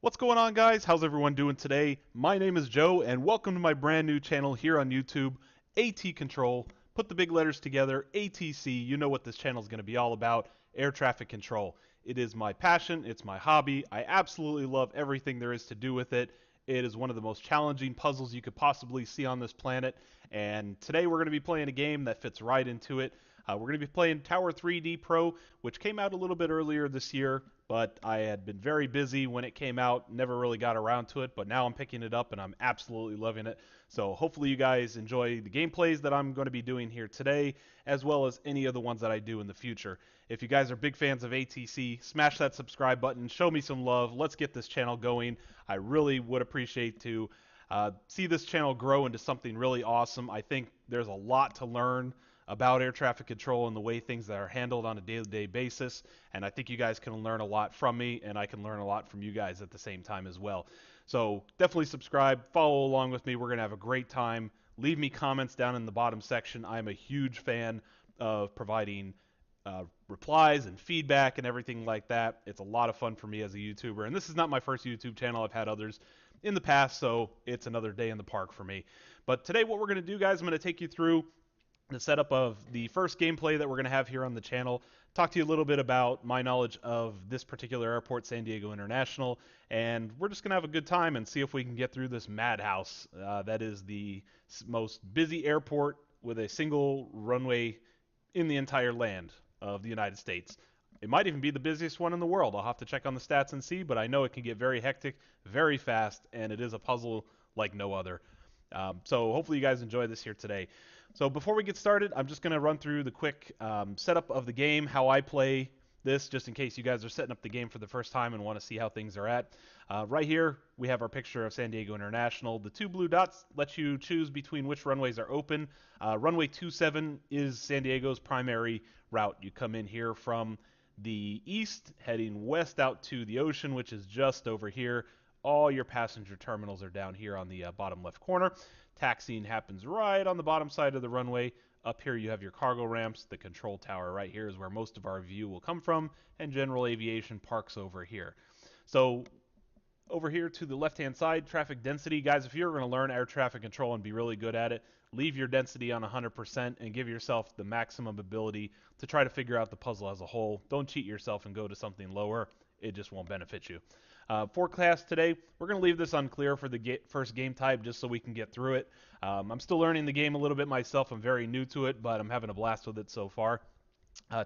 What's going on, guys? How's everyone doing today? My name is Joe, and welcome to my brand new channel here on YouTube, ATControl. Put the big letters together, ATC. You know what this channel is going to be all about, air traffic control. It is my passion, it's my hobby. I absolutely love everything there is to do with it. It is one of the most challenging puzzles you could possibly see on this planet, and today we're going to be playing a game that fits right into it. We're going to be playing Tower 3D Pro, which came out a little bit earlier this year, but I had been very busy when it came out, never really got around to it, but now I'm picking it up and I'm absolutely loving it. So hopefully you guys enjoy the gameplays that I'm going to be doing here today, as well as any of the ones that I do in the future. If you guys are big fans of ATC, smash that subscribe button, show me some love, let's get this channel going. I really would appreciate to see this channel grow into something really awesome. I think there's a lot to learn about air traffic control and the way things that are handled on a day-to-day basis, and I think you guys can learn a lot from me, and I can learn a lot from you guys at the same time as well. So definitely subscribe, follow along with me. We're gonna have a great time. Leave me comments down in the bottom section. I'm a huge fan of providing replies and feedback and everything like that. It's a lot of fun for me as a YouTuber, and this is not my first YouTube channel. I've had others in the past, so it's another day in the park for me. But today what we're going to do, guys, I'm going to take you through the setup of the first gameplay that we're going to have here on the channel, talk to you a little bit about my knowledge of this particular airport, San Diego International, and we're just going to have a good time and see if we can get through this madhouse that is the most busy airport with a single runway in the entire land of the United States. It might even be the busiest one in the world. I'll have to check on the stats and see, but I know it can get very hectic, very fast, and it is a puzzle like no other. So hopefully you guys enjoy this here today. So before we get started, I'm just going to run through the quick setup of the game, how I play this, just in case you guys are setting up the game for the first time and want to see how things are at. Right here, we have our picture of San Diego International. The two blue dots let you choose between which runways are open. Runway 27 is San Diego's primary route. You come in here from the east, heading west out to the ocean, which is just over here. All your passenger terminals are down here on the bottom left corner. Taxiing happens right on the bottom side of the runway. Up here you have your cargo ramps. The control tower right here is where most of our view will come from, and general aviation parks over here. So over here to the left-hand side, traffic density. Guys, if you're going to learn air traffic control and be really good at it, leave your density on 100% and give yourself the maximum ability to try to figure out the puzzle as a whole. Don't cheat yourself and go to something lower. It just won't benefit you. Forecast today, we're going to leave this unclear for the first game type just so we can get through it. I'm still learning the game a little bit myself. I'm very new to it, but I'm having a blast with it so far.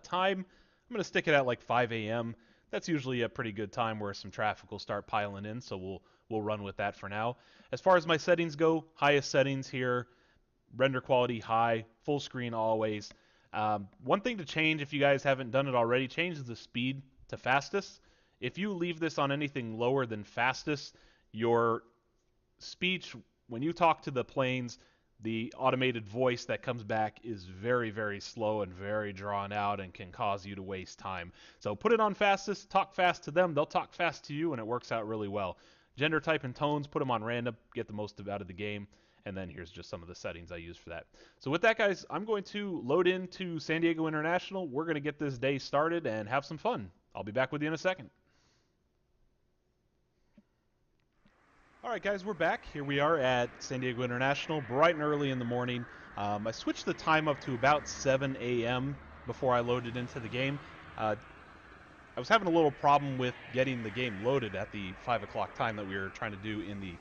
Time, I'm going to stick it at like 5 a.m. That's usually a pretty good time where some traffic will start piling in, so we'll run with that for now. As far as my settings go, highest settings here, render quality high, full screen always. One thing to change, if you guys haven't done it already, change the speed to fastest. If you leave this on anything lower than fastest, your speech, when you talk to the planes, the automated voice that comes back is very, very slow and very drawn out and can cause you to waste time. So put it on fastest, talk fast to them, they'll talk fast to you, and it works out really well. Gender type and tones, put them on random, get the most out of the game, and then here's just some of the settings I use for that. So with that, guys, I'm going to load into San Diego International. We're going to get this day started and have some fun. I'll be back with you in a second. Alright guys, we're back. Here we are at San Diego International, bright and early in the morning. I switched the time up to about 7 a.m. before I loaded into the game. I was having a little problem with getting the game loaded at the 5 o'clock time that we were trying to do in the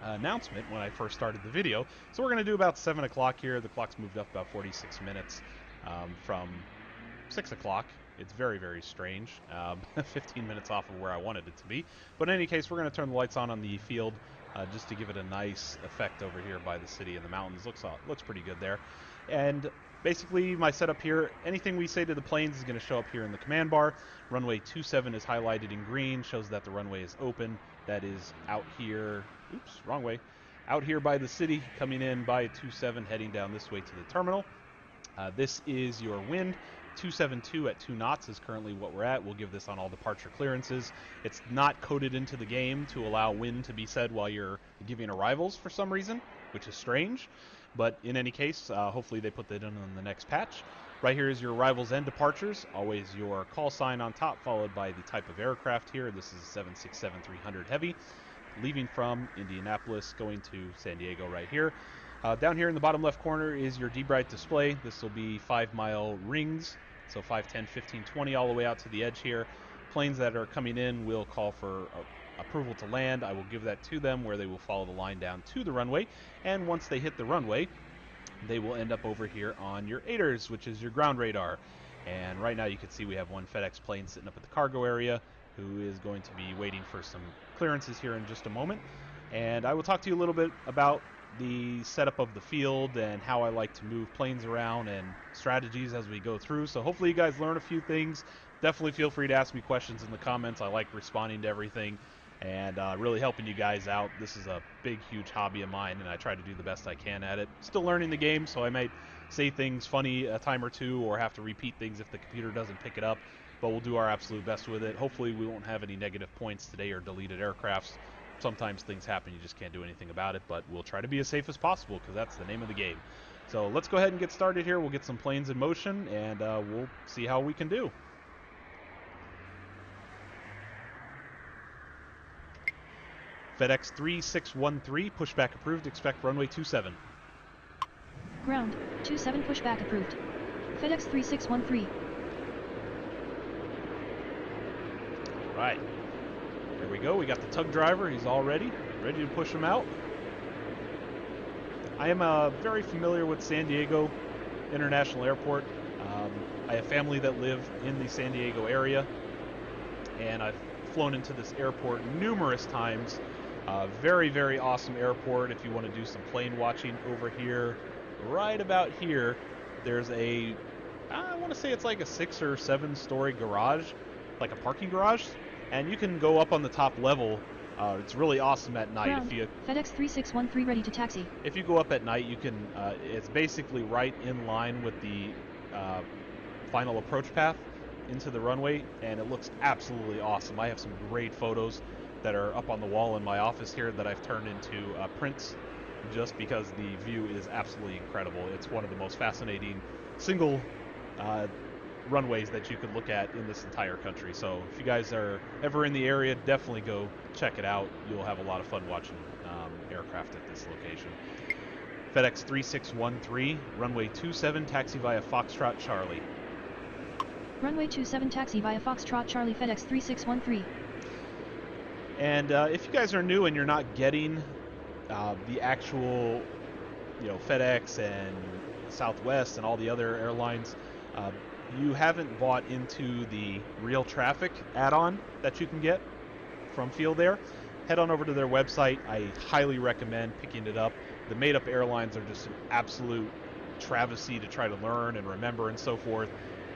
announcement when I first started the video. So we're going to do about 7 o'clock here. The clock's moved up about 46 minutes from 6 o'clock. It's very, very strange. 15 minutes off of where I wanted it to be. But in any case, we're going to turn the lights on the field just to give it a nice effect over here by the city and the mountains. Looks pretty good there. And basically, my setup here, anything we say to the planes is going to show up here in the command bar. Runway 27 is highlighted in green, shows that the runway is open. That is out here, oops, wrong way. Out here by the city, coming in by 27, heading down this way to the terminal. This is your wind. 272 at 2 knots is currently what we're at. We'll give this on all departure clearances. It's not coded into the game to allow wind to be said while you're giving arrivals for some reason, which is strange. But in any case, hopefully they put that in on the next patch. Right here is your arrivals and departures. Always your call sign on top, followed by the type of aircraft here. This is a 767-300 Heavy, leaving from Indianapolis, going to San Diego right here. Down here in the bottom left corner is your D-Bright display. This will be 5-mile rings, so 5, 10, 15, 20, all the way out to the edge here. Planes that are coming in will call for approval to land. I will give that to them, where they will follow the line down to the runway. And once they hit the runway, they will end up over here on your ATRs, which is your ground radar. And right now you can see we have one FedEx plane sitting up at the cargo area who is going to be waiting for some clearances here in just a moment. And I will talk to you a little bit about the setup of the field and how I like to move planes around and strategies as we go through. So hopefully you guys learn a few things. Definitely feel free to ask me questions in the comments. I like responding to everything and really helping you guys out. This is a big, huge hobby of mine, and I try to do the best I can at it. Still learning the game, so I might say things funny a time or two or have to repeat things if the computer doesn't pick it up, but we'll do our absolute best with it. Hopefully we won't have any negative points today or deleted aircrafts. Sometimes things happen, you just can't do anything about it, but we'll try to be as safe as possible because that's the name of the game. So let's go ahead and get started here. We'll get some planes in motion, and we'll see how we can do. FedEx 3613, pushback approved, expect runway 27. Ground, 27 pushback approved. FedEx 3613. Right. There we go. We got the tug driver. He's all ready to push him out. I am very familiar with San Diego International Airport. I have family that live in the San Diego area, and I've flown into this airport numerous times. Very, very awesome airport if you want to do some plane watching over here. Right about here, there's I want to say it's like a 6 or 7 story garage, like a parking garage, and you can go up on the top level. It's really awesome at night. Ground, FedEx 3613 ready to taxi. If you go up at night, you can, it's basically right in line with the final approach path into the runway, and it looks absolutely awesome. I have some great photos that are up on the wall in my office here that I've turned into prints just because the view is absolutely incredible. It's one of the most fascinating single runways that you could look at in this entire country. So if you guys are ever in the area, definitely go check it out. You'll have a lot of fun watching aircraft at this location. FedEx 3613, runway 27, taxi via Foxtrot Charlie. Runway 27 taxi via Foxtrot Charlie, FedEx 3613. And if you guys are new and you're not getting the actual, FedEx and Southwest and all the other airlines, you haven't bought into the Real Traffic add-on that you can get from Field Air, head on over to their website. I highly recommend picking it up. The made-up airlines are just an absolute travesty to try to learn and remember and so forth.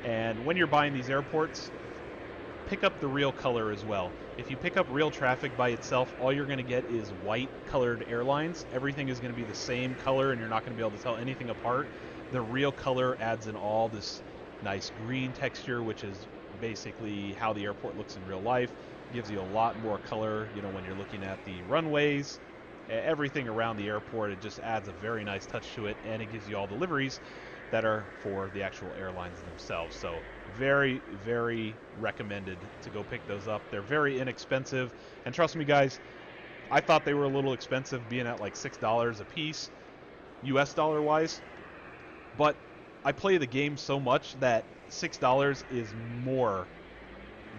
And when you're buying these airports, pick up the real color as well. If you pick up Real Traffic by itself, all you're going to get is white colored airlines. Everything is going to be the same color and you're not going to be able to tell anything apart. The real color adds in all this nice green texture, which is basically how the airport looks in real life. Gives you a lot more color, when you're looking at the runways, everything around the airport. It just adds a very nice touch to it, and it gives you all the liveries that are for the actual airlines themselves. So very, very recommended to go pick those up. They're very inexpensive, and trust me guys, I thought they were a little expensive, being at like $6 a piece US dollar wise, but I play the game so much that $6 is more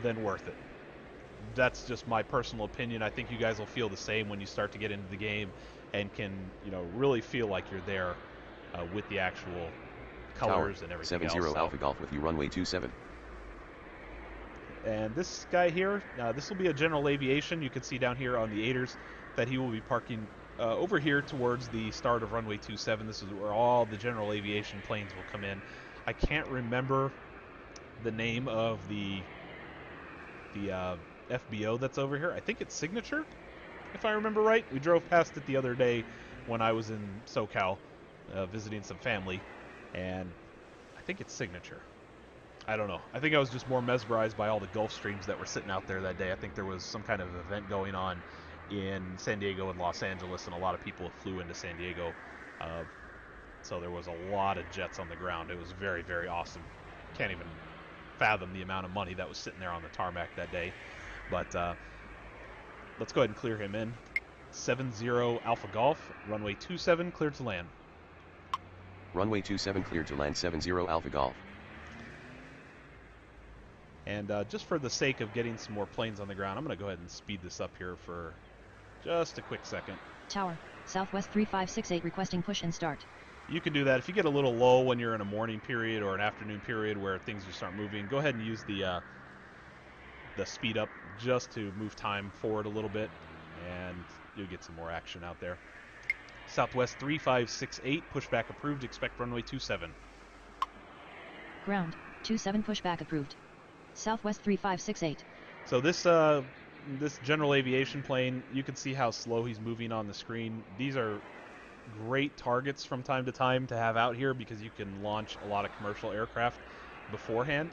than worth it. That's just my personal opinion. I think you guys will feel the same when you start to get into the game and can, really feel like you're there with the actual colors Tower, and everything 70 else. Alpha Golf with you, runway 27. And this guy here, this will be a general aviation. You can see down here on the ATRs that he will be parking over here towards the start of runway 27. This is where all the general aviation planes will come in. I can't remember the name of the FBO that's over here. I think it's Signature, if I remember right. We drove past it the other day when I was in SoCal visiting some family, and I think it's Signature. I don't know. I think I was just more mesmerized by all the Gulfstreams that were sitting out there that day. I think there was some kind of event going on in San Diego and Los Angeles, and a lot of people flew into San Diego So there was a lot of jets on the ground. It was very, very awesome. Can't even fathom the amount of money that was sitting there on the tarmac that day. But let's go ahead and clear him in. 70 Alpha Golf, runway 27 cleared to land. Runway 27 cleared to land 70 Alpha Golf. And just for the sake of getting some more planes on the ground, I'm going to go ahead and speed this up here for just a quick second. Tower, Southwest 3568 requesting push and start. You can do that if you get a little low when you're in a morning period or an afternoon period where things just start moving. Go ahead and use the speed up just to move time forward a little bit, and you'll get some more action out there. Southwest 3568, pushback approved, expect runway 27. Ground, 27 pushback approved. Southwest 3568. So this general aviation plane, you can see how slow he's moving on the screen. These are great targets from time to time to have out here because you can launch a lot of commercial aircraft beforehand.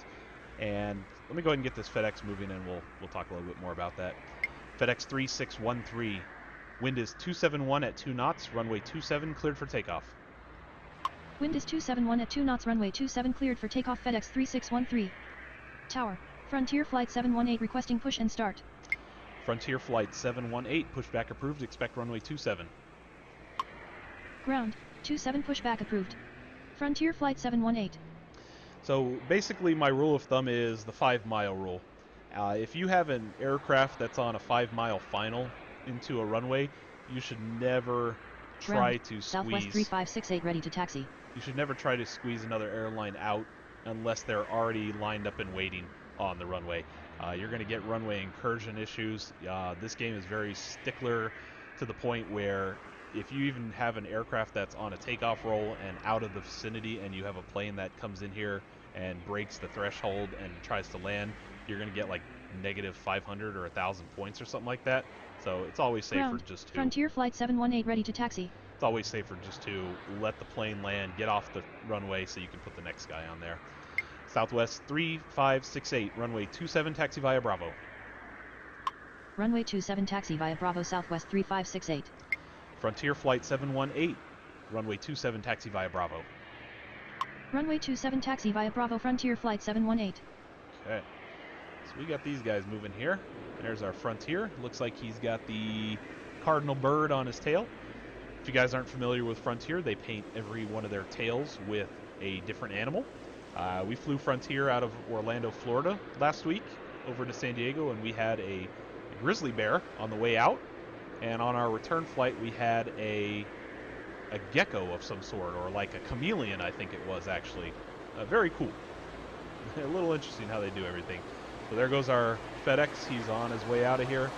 And let me go ahead and get this FedEx moving, and we'll talk a little bit more about that. FedEx 3613, wind is 271 at 2 knots, runway 27 cleared for takeoff. Wind is 271 at 2 knots, runway 27 cleared for takeoff. FedEx 3613. Tower, Frontier Flight 718 requesting push and start. Frontier Flight 718, pushback approved, expect runway 27. Ground, 27 pushback approved. Frontier Flight 718. So basically my rule of thumb is the 5-mile rule. If you have an aircraft that's on a 5-mile final into a runway, you should never try to Southwest squeeze. 3568 ready to taxi. You should never try to squeeze another airline out unless they're already lined up and waiting on the runway. You're going to get runway incursion issues. This game is very stickler to the point where if you even have an aircraft that's on a takeoff roll and out of the vicinity, and you have a plane that comes in here and breaks the threshold and tries to land, you're going to get like negative 500 or 1,000 points or something like that. So it's always safer Ground, just to... Frontier Flight 718 ready to taxi. It's always safer just to let the plane land, get off the runway so you can put the next guy on there. Southwest 3568, runway 27 taxi via Bravo. Runway 27 taxi via Bravo, Southwest 3568. Frontier Flight 718, runway 27 taxi via Bravo. Runway 27 taxi via Bravo, Frontier Flight 718. Okay, so we got these guys moving here. There's our Frontier. Looks like he's got the cardinal bird on his tail. If you guys aren't familiar with Frontier, they paint every one of their tails with a different animal. We flew Frontier out of Orlando, Florida last week over to San Diego, and we had a grizzly bear on the way out. And on our return flight, we had a gecko of some sort, or like a chameleon, I think it was actually. Very cool. A little interesting how they do everything. So there goes our FedEx. He's on his way out of here.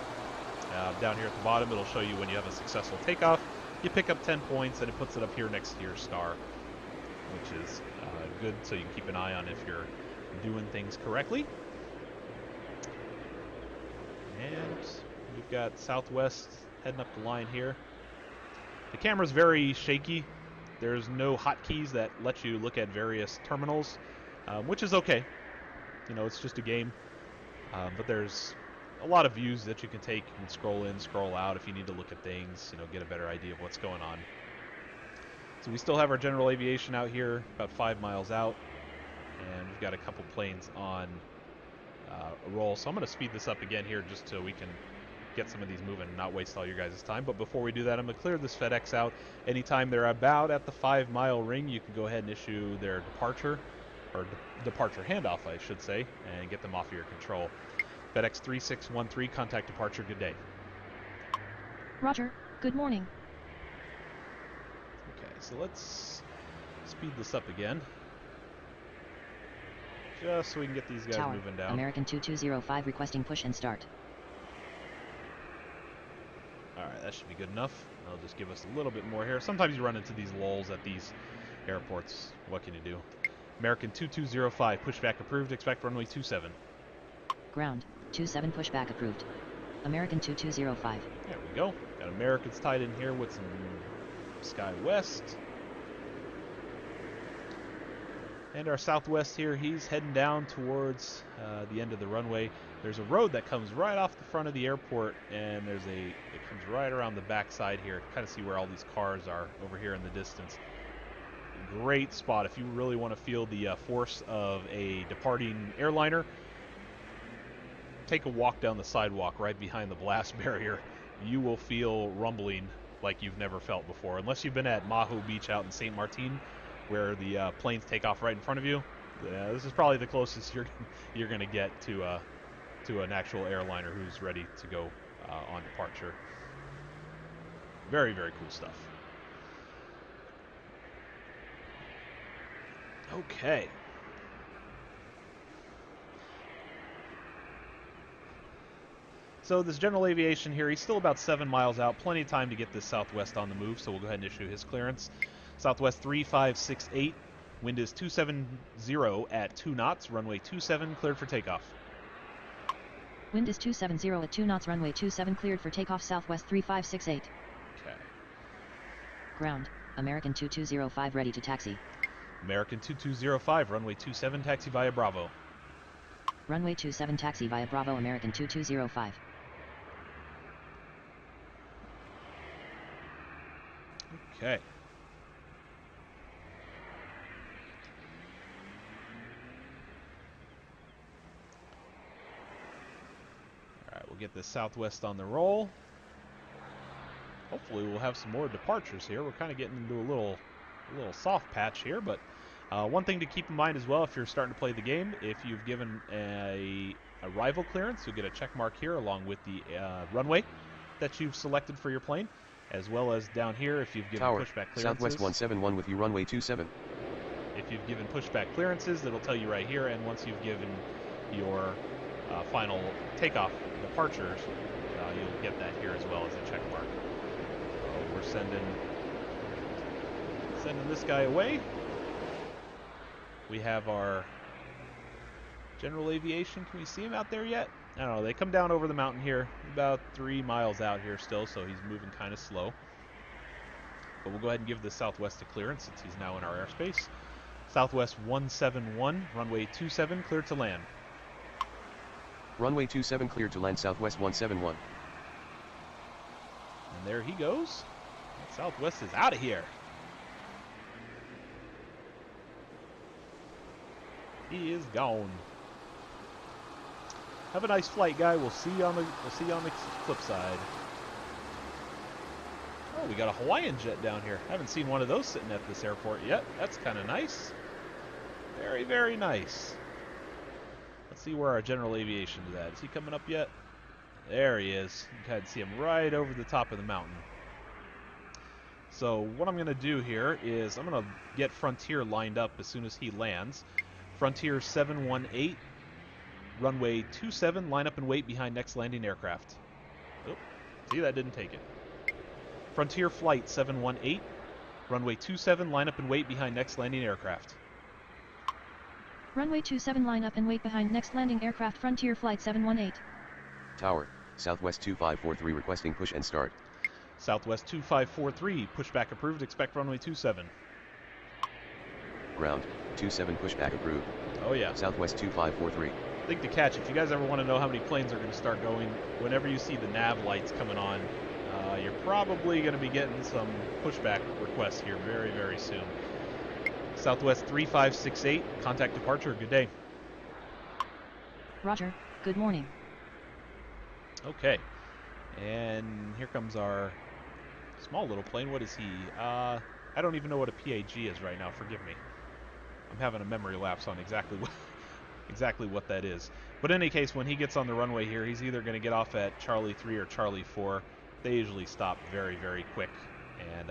Down here at the bottom, it'll show you when you have a successful takeoff. You pick up 10 points, and it puts it up here next to your star, which is good, so you can keep an eye on if you're doing things correctly. And we've got Southwest heading up the line here. The camera's very shaky. There's no hotkeys that let you look at various terminals, which is okay. You know, it's just a game. But there's a lot of views that you can take. You can scroll in, scroll out if you need to look at things, you know, get a better idea of what's going on. So we still have our general aviation out here, about 5 miles out, and we've got a couple planes on a roll. So I'm going to speed this up again here just so we can get some of these moving and not waste all your guys' time. But before we do that, I'm going to clear this FedEx out. Anytime they're about at the 5-mile ring, you can go ahead and issue their departure, or departure handoff, I should say, and get them off of your control. FedEx 3613, contact departure, good day. Roger, good morning. Okay, so let's speed this up again, just so we can get these guys Tower, moving down. American 2205 requesting push and start. Alright, that should be good enough. That'll just give us a little bit more here. Sometimes you run into these lulls at these airports. What can you do? American 2205, pushback approved, expect runway 27. Ground, 27 pushback approved. American 2205. There we go. Got Americans tied in here with some Sky West. And our Southwest here, he's heading down towards the end of the runway. There's a road that comes right off the front of the airport, and it comes right around the back side here. Kind of see where all these cars are over here in the distance. great spot if you really want to feel the force of a departing airliner. Take a walk down the sidewalk right behind the blast barrier. You will feel rumbling like you've never felt before. Unless you've been at Maho Beach out in St. Martin, where the planes take off right in front of you. This is probably the closest you're going to get to an actual airliner who's ready to go on departure. Very, very cool stuff. Okay. So this general aviation here, he's still about 7 miles out. Plenty of time to get this Southwest on the move, so we'll go ahead and issue his clearance. Southwest 3568, wind is 270 at 2 knots, runway 27, cleared for takeoff. Wind is 270 at 2 knots, runway 27 cleared for takeoff, Southwest 3568. Okay. Ground, American 2205 ready to taxi. American 2205, runway 27, taxi via Bravo. Runway 27 taxi via Bravo, American 2205. Okay. Alright, we'll get this Southwest on the roll. Hopefully we'll have some more departures here. We're kind of getting into a little soft patch here, but one thing to keep in mind as well, if you're starting to play the game, if you've given a arrival clearance, you'll get a check mark here along with the runway that you've selected for your plane, as well as down here if you've given Tower, pushback clearances. Southwest 171 with you, runway 27. If you've given pushback clearances, it'll tell you right here, and once you've given your final takeoff departures, you'll get that here as well as a check mark. So we're sending this guy away. We have our general aviation. Can we see him out there yet? I don't know. They come down over the mountain here, about 3 miles out here still, so he's moving kind of slow. But we'll go ahead and give the Southwest a clearance since he's now in our airspace. Southwest 171, runway 27, cleared to land. Runway 27 cleared to land, Southwest 171. And there he goes. Southwest is out of here. He is gone. Have a nice flight, guy. We'll see you on the flip side. Oh, we got a Hawaiian jet down here. Haven't seen one of those sitting at this airport yet. That's kind of nice. Very, very nice. Let's see where our general aviation is at. Is he coming up yet? There he is. You can see him right over the top of the mountain. So what I'm going to do here is I'm going to get Frontier lined up as soon as he lands. Frontier 718, runway 27, line up and wait behind next landing aircraft. Oh, see, that didn't take it. Frontier Flight 718, runway 27, line up and wait behind next landing aircraft. Runway 27, line up and wait behind next landing aircraft, Frontier Flight 718. Tower, Southwest 2543 requesting push and start. Southwest 2543, pushback approved, expect runway 27. Ground, 27 pushback approved. Oh yeah. Southwest 2543. I think the catch, if you guys ever want to know how many planes are going to start going, whenever you see the nav lights coming on, you're probably going to be getting some pushback requests here very, very soon. Southwest 3568, contact departure, good day. Roger, good morning. Okay, and here comes our small little plane. What is he? I don't even know what a PAG is right now, forgive me. I'm having a memory lapse on exactly what that is. But in any case, when he gets on the runway here, he's either going to get off at Charlie 3 or Charlie 4. They usually stop very, very quick, and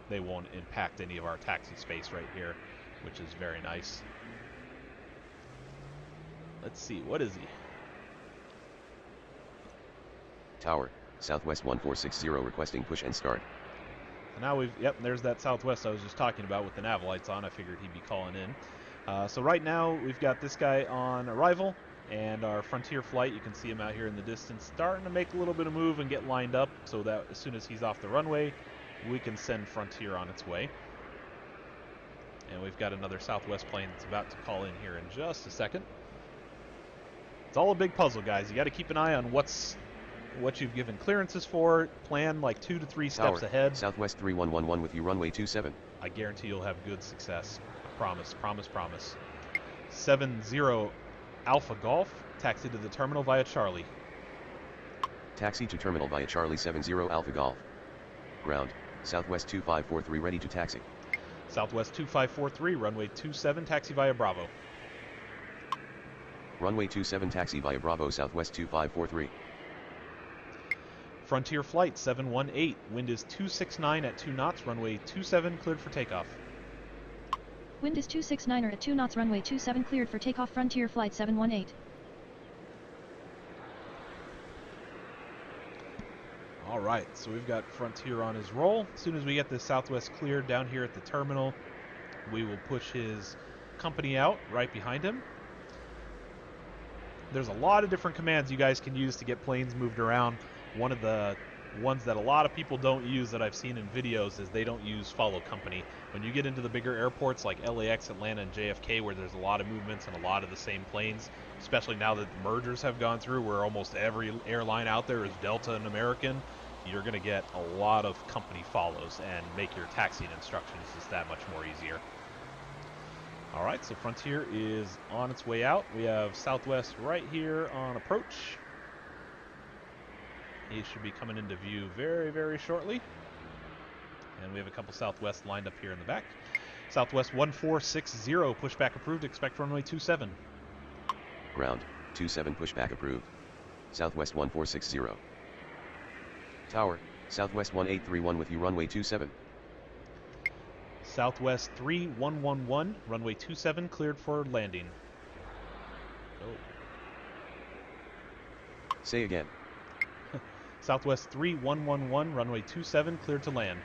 they won't impact any of our taxi space right here, which is very nice. Let's see, what is he? Tower, Southwest 1460 requesting push and start. So now there's that Southwest I was just talking about with the nav lights on. I figured he'd be calling in. So right now we've got this guy on arrival, and our Frontier flight, you can see him out here in the distance, starting to make a little bit of move and get lined up so that as soon as he's off the runway, we can send Frontier on its way. And we've got another Southwest plane that's about to call in here in just a second. It's all a big puzzle, guys. You got to keep an eye on what you've given clearances for. Plan like 2 to 3 steps Tower, ahead. Southwest 3111 with you, runway 27. I guarantee you'll have good success. I promise, promise, promise. 70 Alpha Golf, taxi to the terminal via Charlie. Taxi to terminal via Charlie 70 Alpha Golf. Ground, Southwest 2543 ready to taxi. Southwest 2543, runway 27, taxi via Bravo. Runway 27 taxi via Bravo Southwest 2543. Frontier Flight 718, wind is 269 at 2 knots, runway 27 cleared for takeoff. Wind is 269 at 2 knots, runway 27 cleared for takeoff, Frontier Flight 718. Alright, so we've got Frontier on his roll. As soon as we get the Southwest cleared down here at the terminal, we will push his company out right behind him. There's a lot of different commands you guys can use to get planes moved around. One of the ones that a lot of people don't use that I've seen in videos is they don't use follow company. When you get into the bigger airports like LAX, Atlanta, and JFK, where there's a lot of movements and a lot of the same planes, especially now that the mergers have gone through where almost every airline out there is Delta and American, you're going to get a lot of company follows and make your taxiing instructions just that much more easier. Alright, so Frontier is on its way out. We have Southwest right here on approach. He should be coming into view very, very shortly. And we have a couple Southwest lined up here in the back. Southwest 1460, pushback approved, expect runway 27. Ground, 27 pushback approved. Southwest 1460. Tower, Southwest 1831 with you runway 27. Southwest 3111, runway 27 cleared for landing. Oh. Say again. Southwest 3111, runway 27 cleared to land.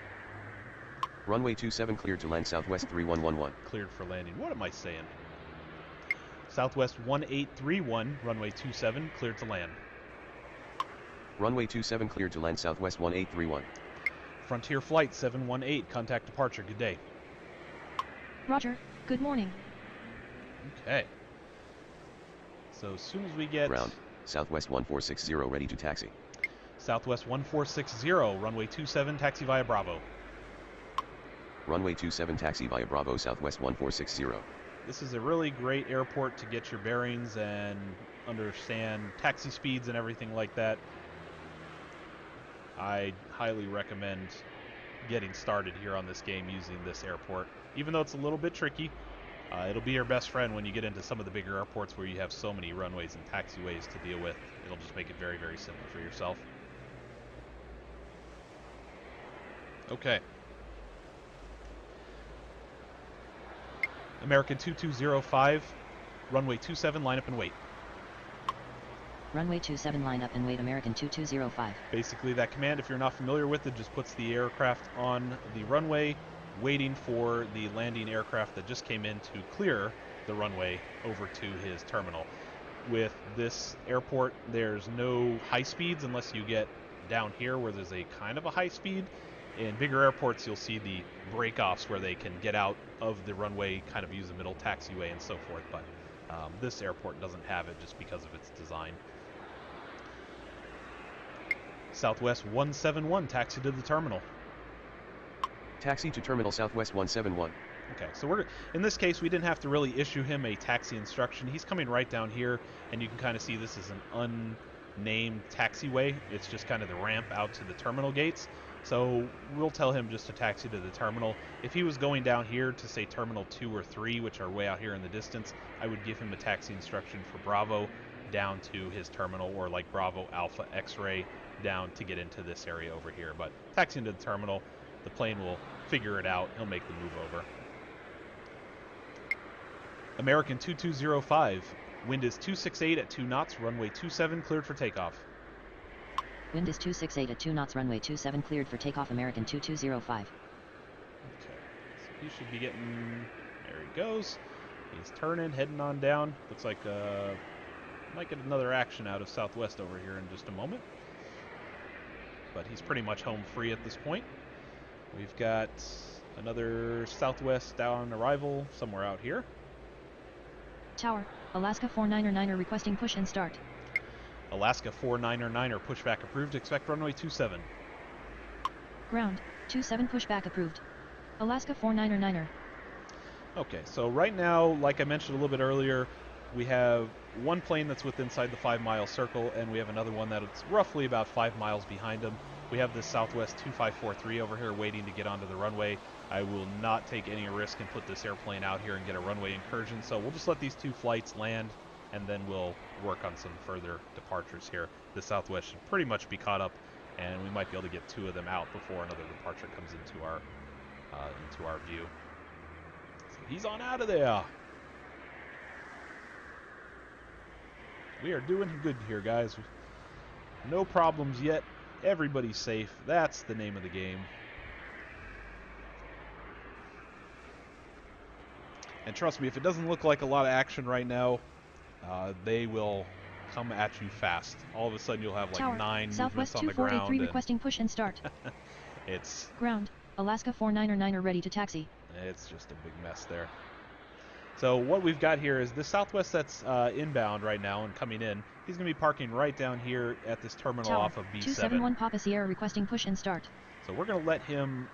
Runway 27 cleared to land Southwest 3111. Cleared for landing. What am I saying? Southwest 1831, runway 27 cleared to land. Runway 27 cleared to land Southwest 1831. Frontier Flight 718, contact departure, good day. Roger, good morning. Okay. So as soon as we get... Ground, Southwest 1460 ready to taxi. Southwest 1460, runway 27, taxi via Bravo. Runway 27 taxi via Bravo Southwest 1460. This is a really great airport to get your bearings and understand taxi speeds and everything like that. I highly recommend getting started here on this game using this airport. Even though it's a little bit tricky, it'll be your best friend when you get into some of the bigger airports where you have so many runways and taxiways to deal with. It'll just make it very, very simple for yourself. Okay. American 2205, runway 27, line up and wait. Runway 27 line up and wait, American 2205. Basically that command, if you're not familiar with it, just puts the aircraft on the runway, waiting for the landing aircraft that just came in to clear the runway over to his terminal. With this airport, there's no high speeds unless you get down here where there's a kind of a high speed. In bigger airports, you'll see the breakoffs where they can get out of the runway, kind of use a middle taxiway and so forth, but this airport doesn't have it just because of its design. Southwest 171, taxi to the terminal. Taxi to terminal Southwest 171. Okay, so in this case, we didn't have to really issue him a taxi instruction. He's coming right down here, and you can kind of see this is an unnamed taxiway. It's just kind of the ramp out to the terminal gates. So we'll tell him just to taxi to the terminal. If he was going down here to say terminal 2 or 3, which are way out here in the distance, I would give him a taxi instruction for Bravo down to his terminal, or like Bravo Alpha X-Ray down to get into this area over here. But taxiing to the terminal, the plane will figure it out. He'll make the move over. American 2205, wind is 268 at 2 knots, runway 27 cleared for takeoff. Wind is 268 at 2 knots, runway 27 cleared for takeoff, American 2205. Okay, so he should be getting, there he goes. He's turning, heading on down. Looks like might get another action out of Southwest over here in just a moment. But he's pretty much home free at this point. We've got another Southwest down arrival somewhere out here. Tower, Alaska 49er requesting push and start. Alaska 49er pushback approved, expect runway 27. Ground, 27 pushback approved. Alaska 499er. Okay, so right now, like I mentioned a little bit earlier, we have one plane that's within inside the 5-mile circle, and we have another one that's roughly about 5 miles behind them. We have this Southwest 2543 over here waiting to get onto the runway. I will not take any risk and put this airplane out here and get a runway incursion, so we'll just let these two flights land, and then we'll work on some further departures here. The Southwest should pretty much be caught up, and we might be able to get 2 of them out before another departure comes into our view. He's on out of there. We are doing good here, guys. No problems yet. Everybody's safe. That's the name of the game. And trust me, if it doesn't look like a lot of action right now, they will come at you fast. All of a sudden, you'll have like Tower, 9 Southwest movements on the ground. 2483 requesting push and start. It's Ground, Alaska 499er ready to taxi. It's just a big mess there. So what we've got here is the Southwest that's inbound right now and coming in. He's going to be parking right down here at this terminal Tower, off of B7. 271 Papa Sierra requesting push and start. So we're going to let him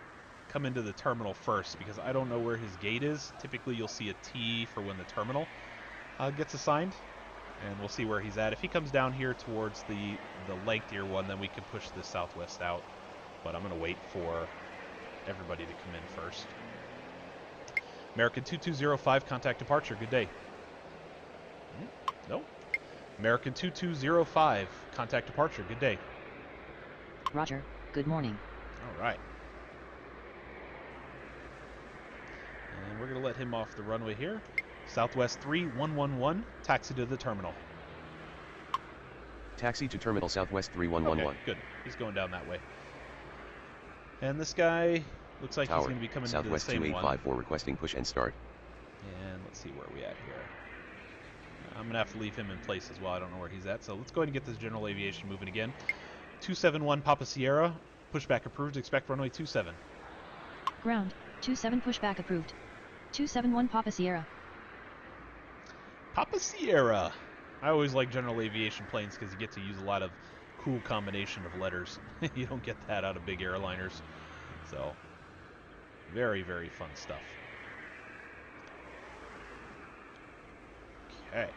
come into the terminal first because I don't know where his gate is. Typically you'll see a T for when the terminal gets assigned, and we'll see where he's at. If he comes down here towards the lengthier one, then we can push the Southwest out. But I'm going to wait for everybody to come in first. American 2205, contact departure. Good day. No. American 2205, contact departure. Good day. Roger, good morning. All right. And we're going to let him off the runway here. Southwest 3111, taxi to the terminal. Taxi to Terminal Southwest 3111. Okay, good. He's going down that way. And this guy looks like Tower, he's going to be coming Southwest into the same one. 2854 requesting push and start. And let's see where we at here. I'm going to have to leave him in place as well. I don't know where he's at. So let's go ahead and get this general aviation moving again. 271 Papa Sierra, pushback approved. Expect runway 27. Ground, 27 pushback approved. 271 Papa Sierra. Papa Sierra. I always like general aviation planes because you get to use a lot of cool combination of letters. You don't get that out of big airliners. So, very, very fun stuff. Okay.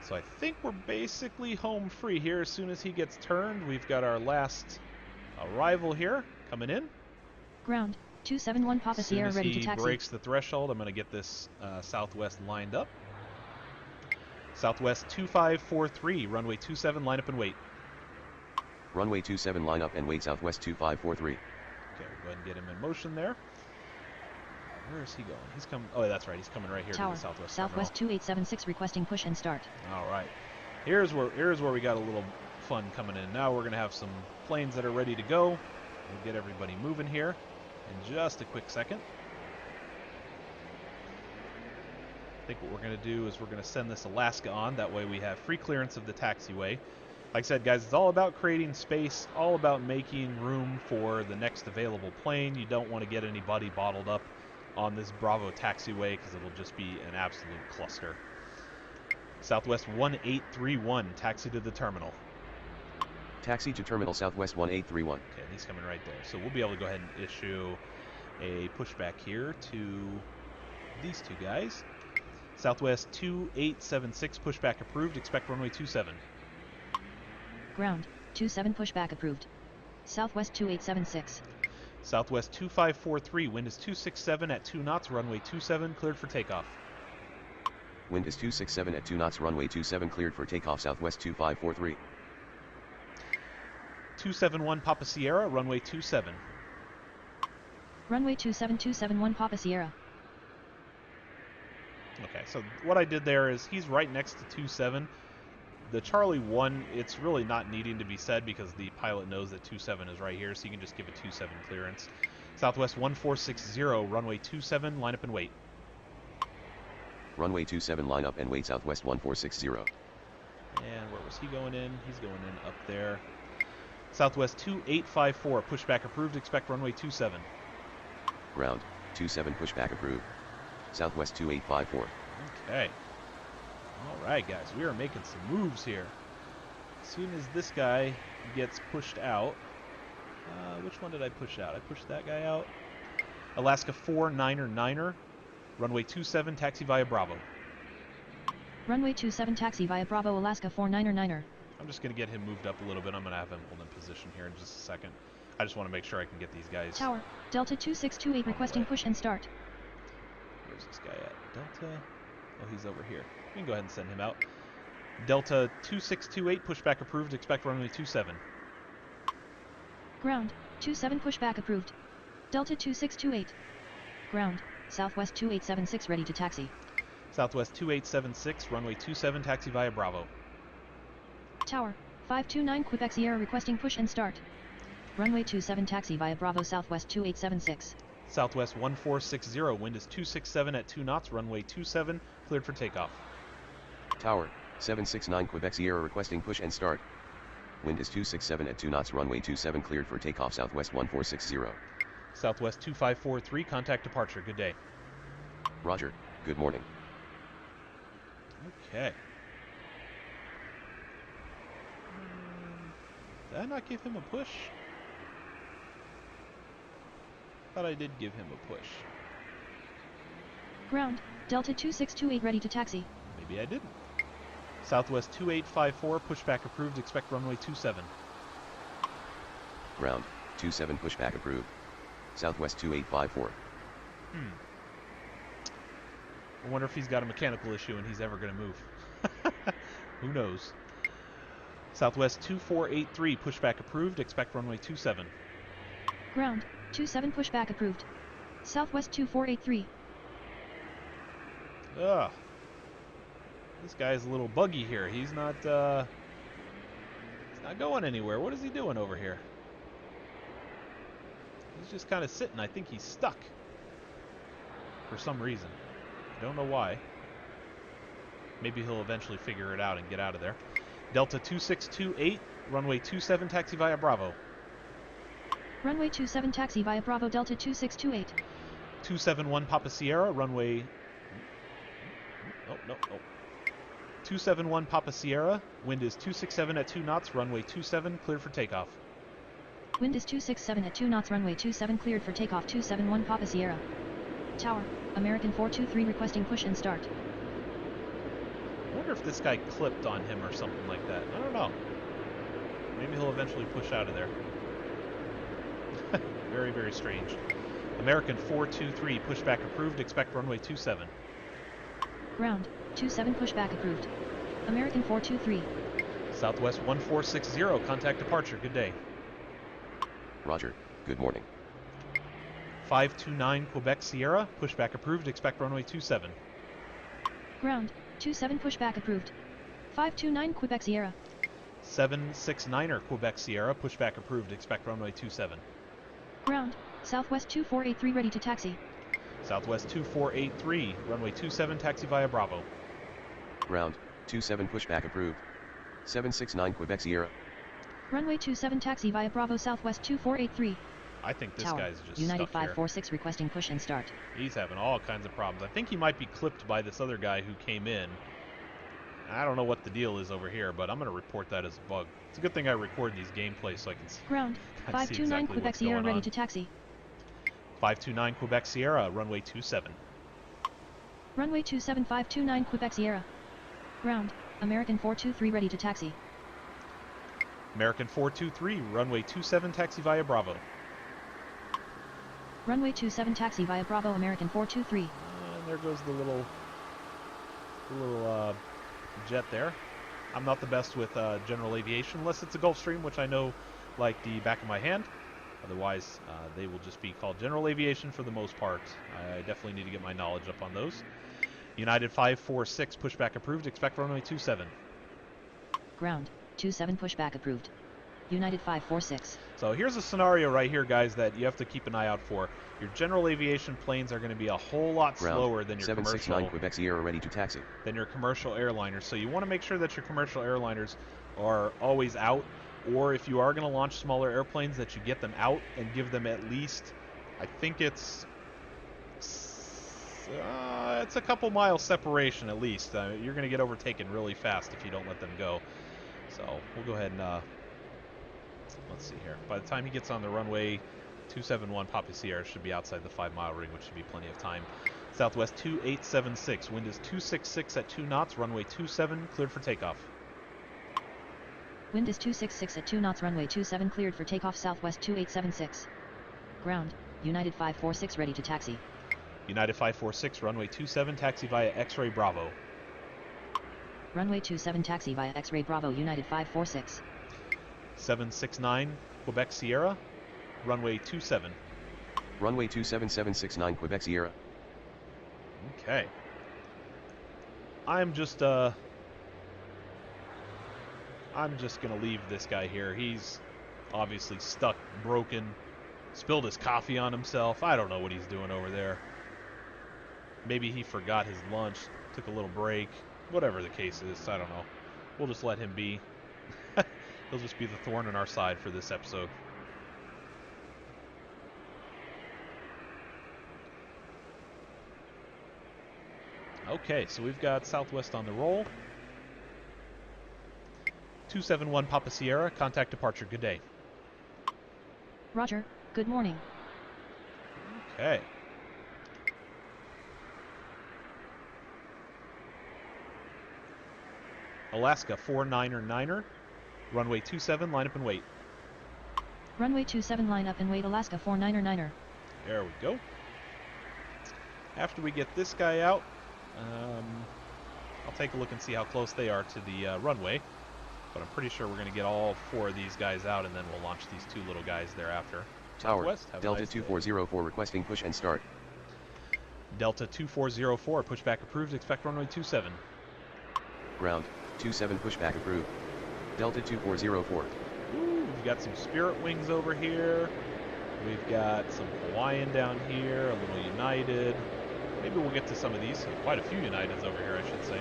So I think we're basically home free here. As soon as he gets turned, we've got our last arrival here coming in. Ground, 271 Papa Sierra ready to As soon as taxi. he breaks the threshold, I'm going to get this Southwest lined up. Southwest 2543, runway 27, line up and wait. Runway 27 line up and wait Southwest 2543. Okay, we'll go ahead and get him in motion there. Where is he going? He's coming. Oh, that's right. He's coming right here Tower, to the Southwest. Southwest 2876 requesting push and start. All right. Here's where we got a little fun coming in. Now we're going to have some planes that are ready to go. We'll get everybody moving here in just a quick second. I think what we're going to do is we're going to send this Alaska on. That way we have free clearance of the taxiway. Like I said, guys, it's all about creating space, all about making room for the next available plane. You don't want to get anybody bottled up on this Bravo taxiway because it'll just be an absolute cluster. Southwest 1831, taxi to the terminal. Taxi to Terminal Southwest 1831. Okay, he's coming right there. So we'll be able to go ahead and issue a pushback here to these two guys. Southwest 2876, pushback approved. Expect runway 27. Ground, 27 pushback approved. Southwest 2876. Southwest 2543, wind is 267 at 2 knots, runway 27, cleared for takeoff. Wind is 267 at 2 knots, runway 27 cleared for takeoff Southwest 2543. 271 Papa Sierra, runway 27. Runway 27271 Papa Sierra. Okay, so what I did there is he's right next to 27. The Charlie 1, it's really not needing to be said because the pilot knows that 27 is right here, so you can just give a 27 clearance. Southwest 1460, runway 27, line up and wait. Runway 27 line up and wait Southwest 1460. And where was he going in? He's going in up there. Southwest 2854, pushback approved, expect runway 27. Ground, 27 pushback approved. Southwest 2854. Okay. Alright guys, we are making some moves here. As soon as this guy gets pushed out, which one did I push out? I pushed that guy out. Alaska 499er, runway 27, taxi via Bravo. Runway 27 taxi via Bravo Alaska 499er. I'm just going to get him moved up a little bit. I'm going to have him hold in position here in just a second. I just want to make sure I can get these guys. Tower, Delta 2628 requesting push and start. Where's this guy at? Delta? Oh, he's over here. We can go ahead and send him out. Delta 2628, pushback approved. Expect runway 27. Ground, 27 pushback approved. Delta 2628. Ground, Southwest 2876 ready to taxi. Southwest 2876, runway 27, taxi via Bravo. Tower, 529 Quebec Sierra requesting push and start. Runway 27 taxi via Bravo Southwest 2876. Southwest 1460, wind is 267 at 2 knots, runway 27, cleared for takeoff. Tower, 769 Quebec Sierra requesting push and start. Wind is 267 at 2 knots, runway 27 cleared for takeoff, Southwest 1460. Southwest 2543, contact departure, good day. Roger, good morning. Okay. Did I not give him a push? Thought I did give him a push. Ground, Delta 2628 ready to taxi. Maybe I didn't. Southwest 2854, pushback approved, expect runway 27. Ground, 27 pushback approved. Southwest 2854. I wonder if he's got a mechanical issue and he's ever going to move. Who knows? Southwest 2483, pushback approved, expect runway 27. Ground, 27 pushback approved. Southwest 2483. Ugh. This guy's a little buggy here. He's not going anywhere. What is he doing over here? He's just kind of sitting. I think he's stuck. For some reason. I don't know why. Maybe he'll eventually figure it out and get out of there. Delta 2628, runway 27, taxi via Bravo. Runway 27 taxi via Bravo Delta 2628. 271 Papa Sierra, runway... No. 271 Papa Sierra, wind is 267 at 2 knots, runway 27, cleared for takeoff. Wind is 267 at 2 knots, runway 27 cleared for takeoff 271 Papa Sierra. Tower, American 423 requesting push and start. I wonder if this guy clipped on him or something like that. I don't know. Maybe he'll eventually push out of there. Very, very strange. American 423, pushback approved, expect runway 27. Ground, 27 pushback approved. American 423. Southwest 1460, contact departure, good day. Roger, good morning. 529 Quebec Sierra, pushback approved, expect runway 27. Ground, 27 pushback approved. 529 Quebec Sierra. 769er Quebec Sierra, pushback approved, expect runway 27. Ground, Southwest 2483 ready to taxi. Southwest 2483, runway 27, taxi via Bravo. Ground, 27 pushback approved. 769 Quebec Sierra. Runway 27 taxi via Bravo Southwest 2483. I think this Tower, guy's just United stuck here. 546 requesting push and start. He's having all kinds of problems. I think he might be clipped by this other guy who came in. I don't know what the deal is over here, but I'm going to report that as a bug. It's a good thing I record these gameplays so I can see. Ground, I see 529 exactly Quebec what's Sierra going ready on. to taxi. 529 Quebec Sierra, runway 27. Runway 27 529 Quebec Sierra. Ground, American 423 ready to taxi. American 423, runway 27, taxi via Bravo. Runway 27 taxi via Bravo American 423. And there goes the little jet there. I'm not the best with general aviation, unless it's a Gulfstream, which I know like the back of my hand. Otherwise, they will just be called general aviation for the most part. I definitely need to get my knowledge up on those. United 546, pushback approved, expect runway 27. Ground, 27 pushback approved. United 546. So here's a scenario right here, guys, that you have to keep an eye out for. Your general aviation planes are going to be a whole lot Ground, slower than your 769 Quebec Sierra ready to taxi. than your commercial airliners. So you want to make sure that your commercial airliners are always out, or if you are going to launch smaller airplanes, that you get them out and give them at least, I think it's a couple miles separation at least. You're going to get overtaken really fast if you don't let them go. So we'll go ahead and let's see here. By the time he gets on the runway 271 Papa Sierra should be outside the 5-mile ring, which should be plenty of time. Southwest 2876, wind is 266 at 2 knots, runway 27, cleared for takeoff. Wind is 266 at 2 knots, runway 27 cleared for takeoff, Southwest 2876. Ground, United 546 ready to taxi. United 546, runway 27, taxi via X-Ray Bravo. Runway 27 taxi via X-Ray Bravo, United 546. 769 Quebec Sierra, runway 27. Runway 27769 Quebec Sierra. Okay. I'm just gonna leave this guy here. He's obviously stuck, broken, spilled his coffee on himself. I don't know what he's doing over there. Maybe he forgot his lunch, took a little break. Whatever the case is, I don't know. We'll just let him be. He'll just be the thorn in our side for this episode. Okay, so we've got Southwest on the roll. 271 Papa Sierra, contact departure, good day. Roger, good morning. Okay. Alaska 49er, runway 27, line up and wait. Runway 27 line up and wait, Alaska 49er. There we go. After we get this guy out, I'll take a look and see how close they are to the runway. But I'm pretty sure we're going to get all 4 of these guys out, and then we'll launch these 2 little guys thereafter. Tower, Southwest, Delta nice 2404 requesting push and start. Delta 2404, pushback approved, expect runway 27. Ground, 27 pushback approved. Delta 2404. Ooh, we've got some Spirit Wings over here. We've got some Hawaiian down here, a little United. Maybe we'll get to some of these. Quite a few Uniteds over here, I should say.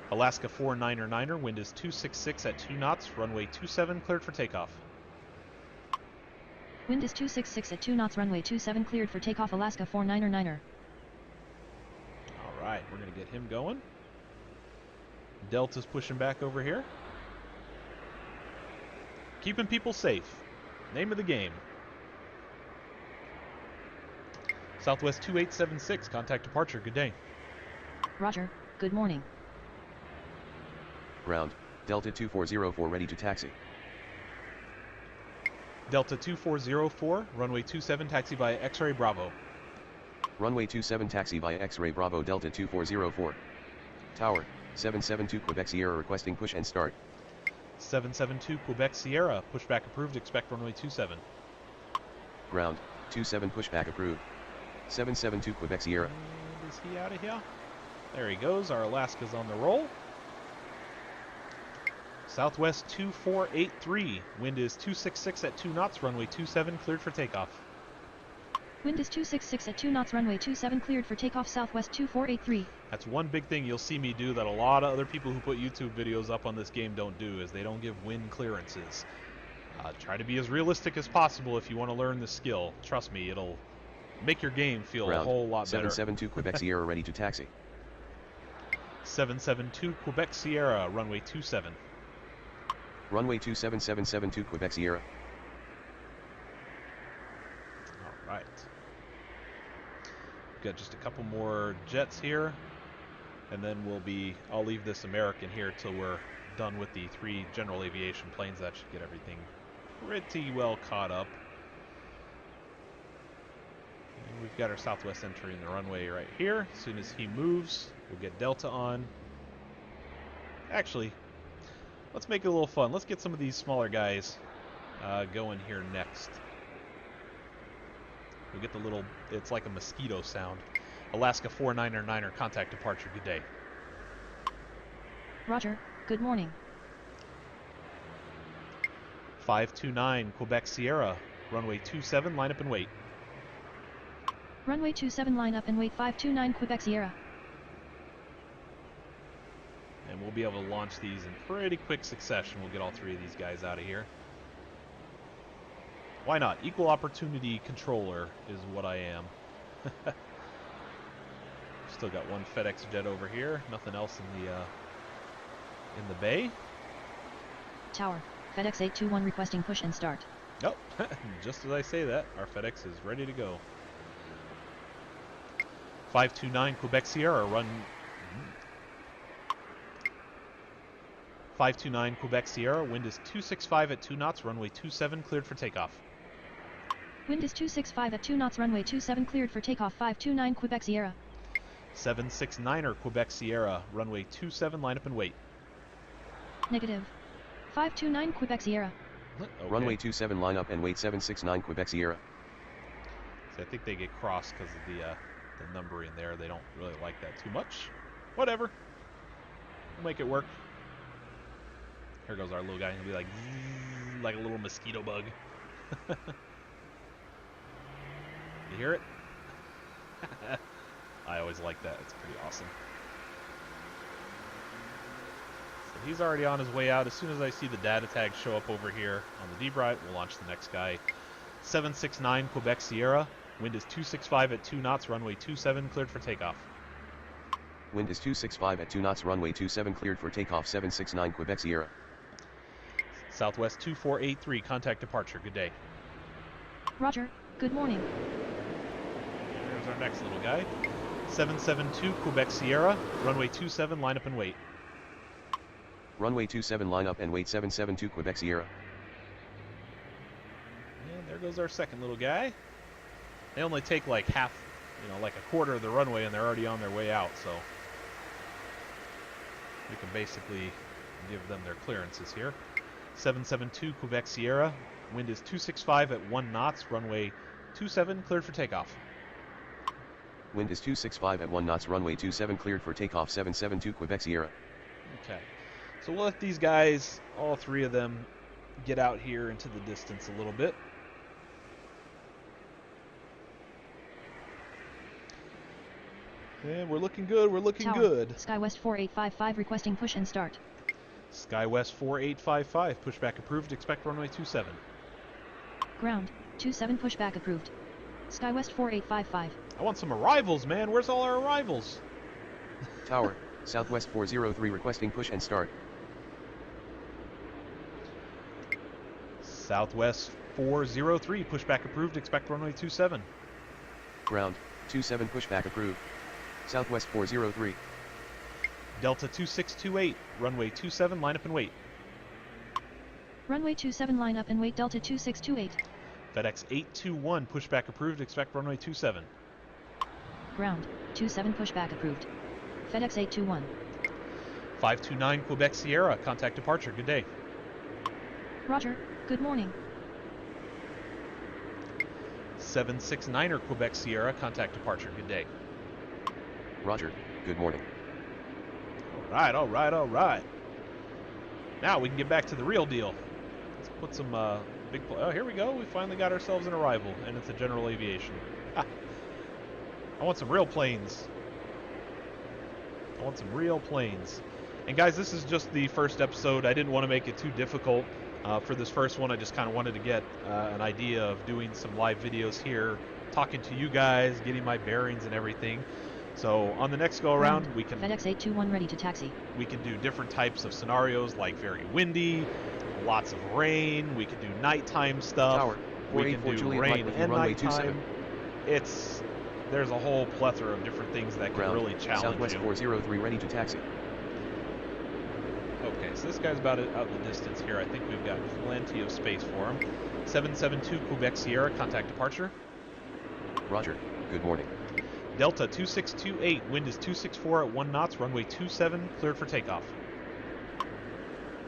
Alaska 49er, wind is 266 at 2 knots, runway 27, cleared for takeoff. Wind is 266 at 2 knots, runway 27 cleared for takeoff, Alaska 49er. Alright, we're going to get him going. Delta's pushing back over here. Keeping people safe. Name of the game. Southwest 2876, contact departure, good day. Roger, good morning. Ground, Delta 2404 ready to taxi. Delta 2404, runway 27, taxi via X-Ray Bravo. Runway 27 taxi via X-Ray Bravo Delta 2404. Tower, 772 Quebec Sierra requesting push and start. 772 Quebec Sierra, pushback approved, expect runway 27. Ground, 27 pushback approved. 772 Quebec Sierra. And is he out of here? There he goes, our Alaska's on the roll. Southwest 2483, wind is 266 at 2 knots, runway 27, cleared for takeoff. Wind is 266 at 2 knots, runway 27 cleared for takeoff, Southwest 2483. That's one big thing you'll see me do that a lot of other people who put YouTube videos up on this game don't do, is they don't give wind clearances. Try to be as realistic as possible if you want to learn the skill. Trust me, it'll make your game feel Ground, a whole lot better. 772 Quebec Sierra ready to taxi. 772 Quebec Sierra, runway 27. Runway 27772 Quebec Sierra. All right. We've got just a couple more jets here, and then I'll leave this American here till we're done with the 3 general aviation planes. That should get everything pretty well caught up. And we've got our Southwest entering the runway right here. As soon as he moves, we'll get Delta on. Actually, let's make it a little fun. Let's get some of these smaller guys going here next. We'll get the little, it's like a mosquito sound. Alaska 49er, contact departure, good day. Roger, good morning. 529 Quebec Sierra, runway 27, line up and wait. Runway 27 line up and wait, 529 Quebec Sierra. And we'll be able to launch these in pretty quick succession. We'll get all 3 of these guys out of here. Why not? Equal opportunity controller is what I am. Still got one FedEx jet over here. Nothing else in the bay. Tower, FedEx 821 requesting push and start. Oh, just as I say that, our FedEx is ready to go. 529 Quebec Sierra, run... 529 Quebec Sierra, wind is 265 at 2 knots, runway 27, cleared for takeoff. Wind is 265 at 2 knots, runway 27 cleared for takeoff. 529 Quebec Sierra. 769er Quebec Sierra, runway 27, line up and wait. Negative. 529 Quebec Sierra. Okay. Runway 27 line up and wait 769 Quebec Sierra. So I think they get crossed because of the numbering there. They don't really like that too much. Whatever. We'll make it work. Here goes our little guy. He'll be like, zzz, like a little mosquito bug. You hear it? I always like that. It's pretty awesome. So he's already on his way out. As soon as I see the data tag show up over here on the debright, we'll launch the next guy. 769 Quebec Sierra. Wind is 265 at 2 knots, runway 27, cleared for takeoff. Wind is 265 at 2 knots, runway 27 cleared for takeoff. 769 Quebec Sierra. Southwest 2483, contact departure. Good day. Roger, good morning. There's our next little guy. 772 Quebec Sierra, runway 27, line up and wait. Runway 27 line up and wait 772 Quebec Sierra. And there goes our second little guy. They only take like half, like a quarter of the runway, and they're already on their way out, so we can basically give them their clearances here. 772 Quebec Sierra, wind is 265 at 1 knots, runway 27, cleared for takeoff. Wind is 265 at 1 knots, runway 27 cleared for takeoff. 772 Quebec Sierra. Okay, so we'll let these guys, all three of them, get out here into the distance a little bit. And we're looking good, we're looking Tower, good. SkyWest 4855 requesting push and start. SkyWest 4855, pushback approved, expect runway 27. Ground, 27 pushback approved. SkyWest 4855. I want some arrivals, man. Where's all our arrivals? Tower, Southwest 403 requesting push and start. Southwest 403, pushback approved, expect runway 27. Ground, 27 pushback approved. Southwest 403. Delta 2628, runway 27, line up and wait. Runway 27 line up and wait. Delta 2628. FedEx 821, pushback approved, expect runway 27. Ground, 27 pushback approved. FedEx 821. 529 Quebec Sierra, contact departure, good day. Roger, good morning. 769er Quebec Sierra, contact departure, good day. Roger, good morning. Alright, alright, alright. Now we can get back to the real deal. Let's put some big... Oh, here we go. We finally got ourselves an arrival, and it's a general aviation. Ha. I want some real planes. I want some real planes. And guys, this is just the first episode. I didn't want to make it too difficult. For this first one, I just kind of wanted to get an idea of doing some live videos here, talking to you guys, getting my bearings and everything. So on the next go around, we can FedEx 821 ready to taxi. We can do different types of scenarios, like very windy, lots of rain. We can do nighttime stuff. Tower, We can do Juliet, rain and runway nighttime. 27. There's a whole plethora of different things that can Ground, really challenge Southwest you. 403 ready to taxi. Okay, so this guy's about out in the distance here. I think we've got plenty of space for him. 772 Quebec Sierra, contact departure. Roger, good morning. Delta 2628, wind is 264 at 1 knots, runway 27, cleared for takeoff.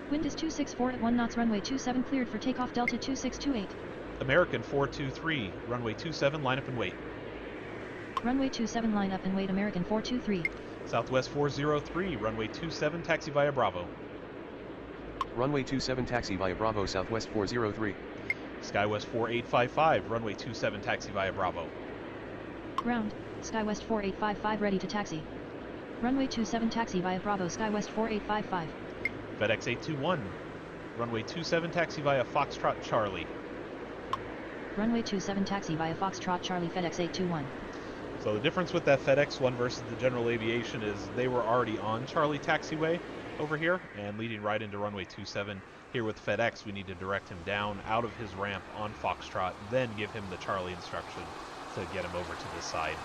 Wind is 264 at 1 knots, runway 27 cleared for takeoff. Delta 2628. American 423, runway 27, line up and wait. Runway 27 line up and wait. American 423. Southwest 403, runway 27, taxi via Bravo. Runway 27 taxi via Bravo. Southwest 403. SkyWest 4855, runway 27, taxi via Bravo. Ground, SkyWest 4855 ready to taxi. Runway 27 taxi via Bravo. SkyWest 4855. FedEx 821, runway 27, taxi via Foxtrot Charlie. Runway 27 taxi via Foxtrot Charlie. FedEx 821. So the difference with that FedEx one versus the general aviation is they were already on Charlie taxiway over here and leading right into runway 27. Here with FedEx, we need to direct him down out of his ramp on Foxtrot, then give him the Charlie instruction to get him over to this side.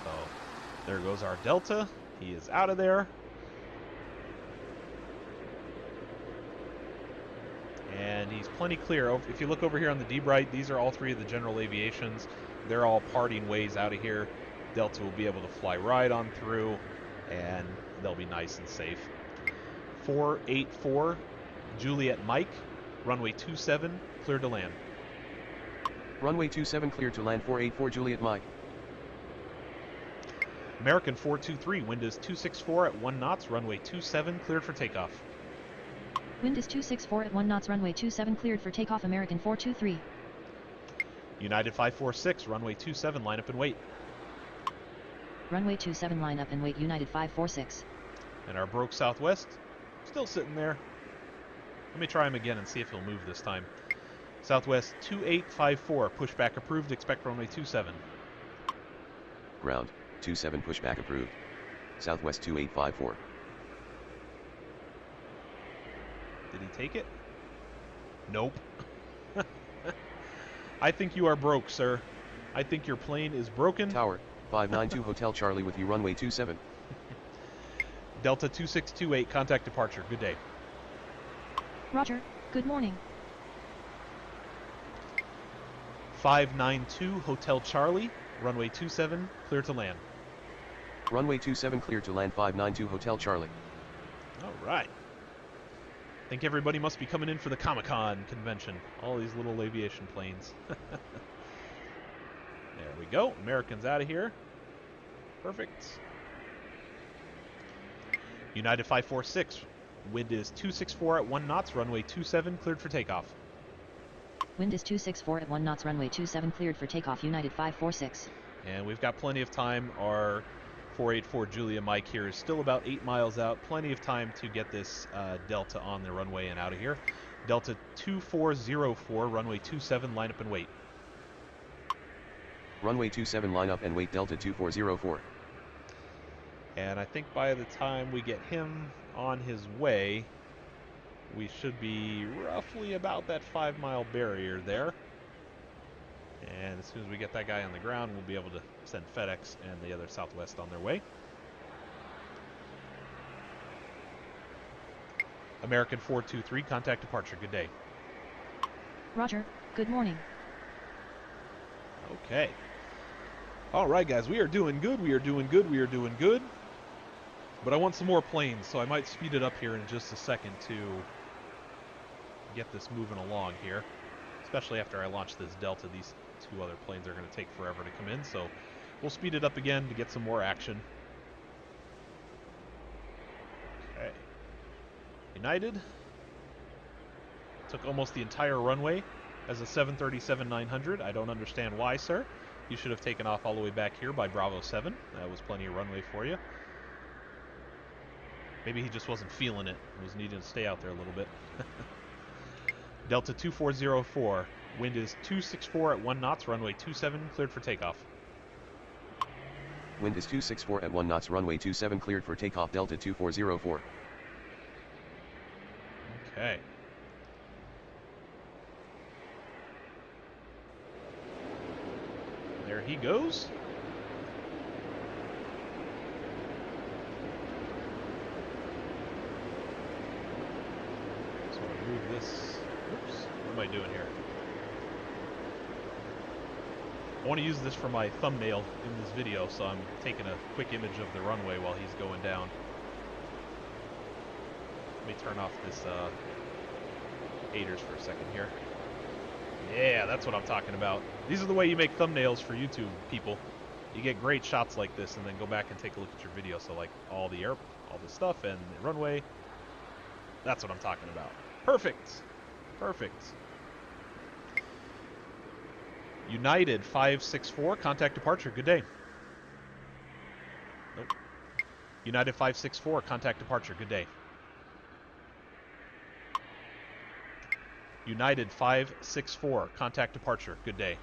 So there goes our Delta. He is out of there. And he's plenty clear. If you look over here on the D-Bright, these are all three of the general aviations. They're all parting ways out of here. Delta will be able to fly right on through, and they'll be nice and safe. 484, Juliet Mike, runway 27, clear to land. Runway 27 clear to land 484 Juliet Mike. American 423, wind is 264 at 1 knots, runway 27, cleared for takeoff. Wind is 264 at 1 knots, runway 27 cleared for takeoff, American 423. United 546, runway 27, line up and wait. Runway 27 line up and wait, United 546. And our broke Southwest, still sitting there. Let me try him again and see if he'll move this time. Southwest 2854, pushback approved, expect runway 27. Ground, 27 pushback approved. Southwest 2854. Did he take it? Nope. I think you are broke, sir. I think your plane is broken. Tower, 592 Hotel Charlie with you, runway 27. Delta 2628, contact departure. Good day. Roger, good morning. 592 Hotel Charlie, runway 27, clear to land. Runway 27 clear to land 592 Hotel Charlie. All right. Think everybody must be coming in for the Comic-Con convention. All these little aviation planes. There we go. Americans out of here. Perfect. United 546. Wind is 264 at 1 knots. Runway 27 cleared for takeoff. Wind is 264 at 1 knots, runway 27 cleared for takeoff, United 546. And we've got plenty of time. Our 484 Julia Mike here is still about 8 miles out. Plenty of time to get this Delta on the runway and out of here. Delta 2404, runway 27, line up and wait. Runway 27 line up and wait, Delta 2404. And I think by the time we get him on his way, we should be roughly about that 5-mile barrier there. And as soon as we get that guy on the ground, we'll be able to send FedEx and the other Southwest on their way. American 423, contact departure. Good day. Roger, good morning. Okay. All right, guys, we are doing good. We are doing good. We are doing good. But I want some more planes, so I might speed it up here in just a second to get this moving along here. Especially after I launch this Delta, these two other planes are going to take forever to come in, so we'll speed it up again to get some more action. Okay. United took almost the entire runway as a 737-900. I don't understand why, sir. You should have taken off all the way back here by Bravo 7. That was plenty of runway for you. Maybe he just wasn't feeling it. Was needing to stay out there a little bit. Delta 2404. Wind is 264 at 1 knots. Runway 27 cleared for takeoff. Wind is 264 at 1 knots, runway 27 cleared for takeoff, Delta 2404. Okay. There he goes. So I'll move this. Oops. What am I doing here? I want to use this for my thumbnail in this video, so I'm taking a quick image of the runway while he's going down. Let me turn off this haters for a second here. Yeah, that's what I'm talking about. These are the way you make thumbnails for YouTube, people. You get great shots like this and then go back and take a look at your video. So like all the stuff and the runway. That's what I'm talking about. Perfect. Perfect. United 564, contact departure. Good day. Nope. United 564, contact departure. Good day. United 564, contact departure. Good day.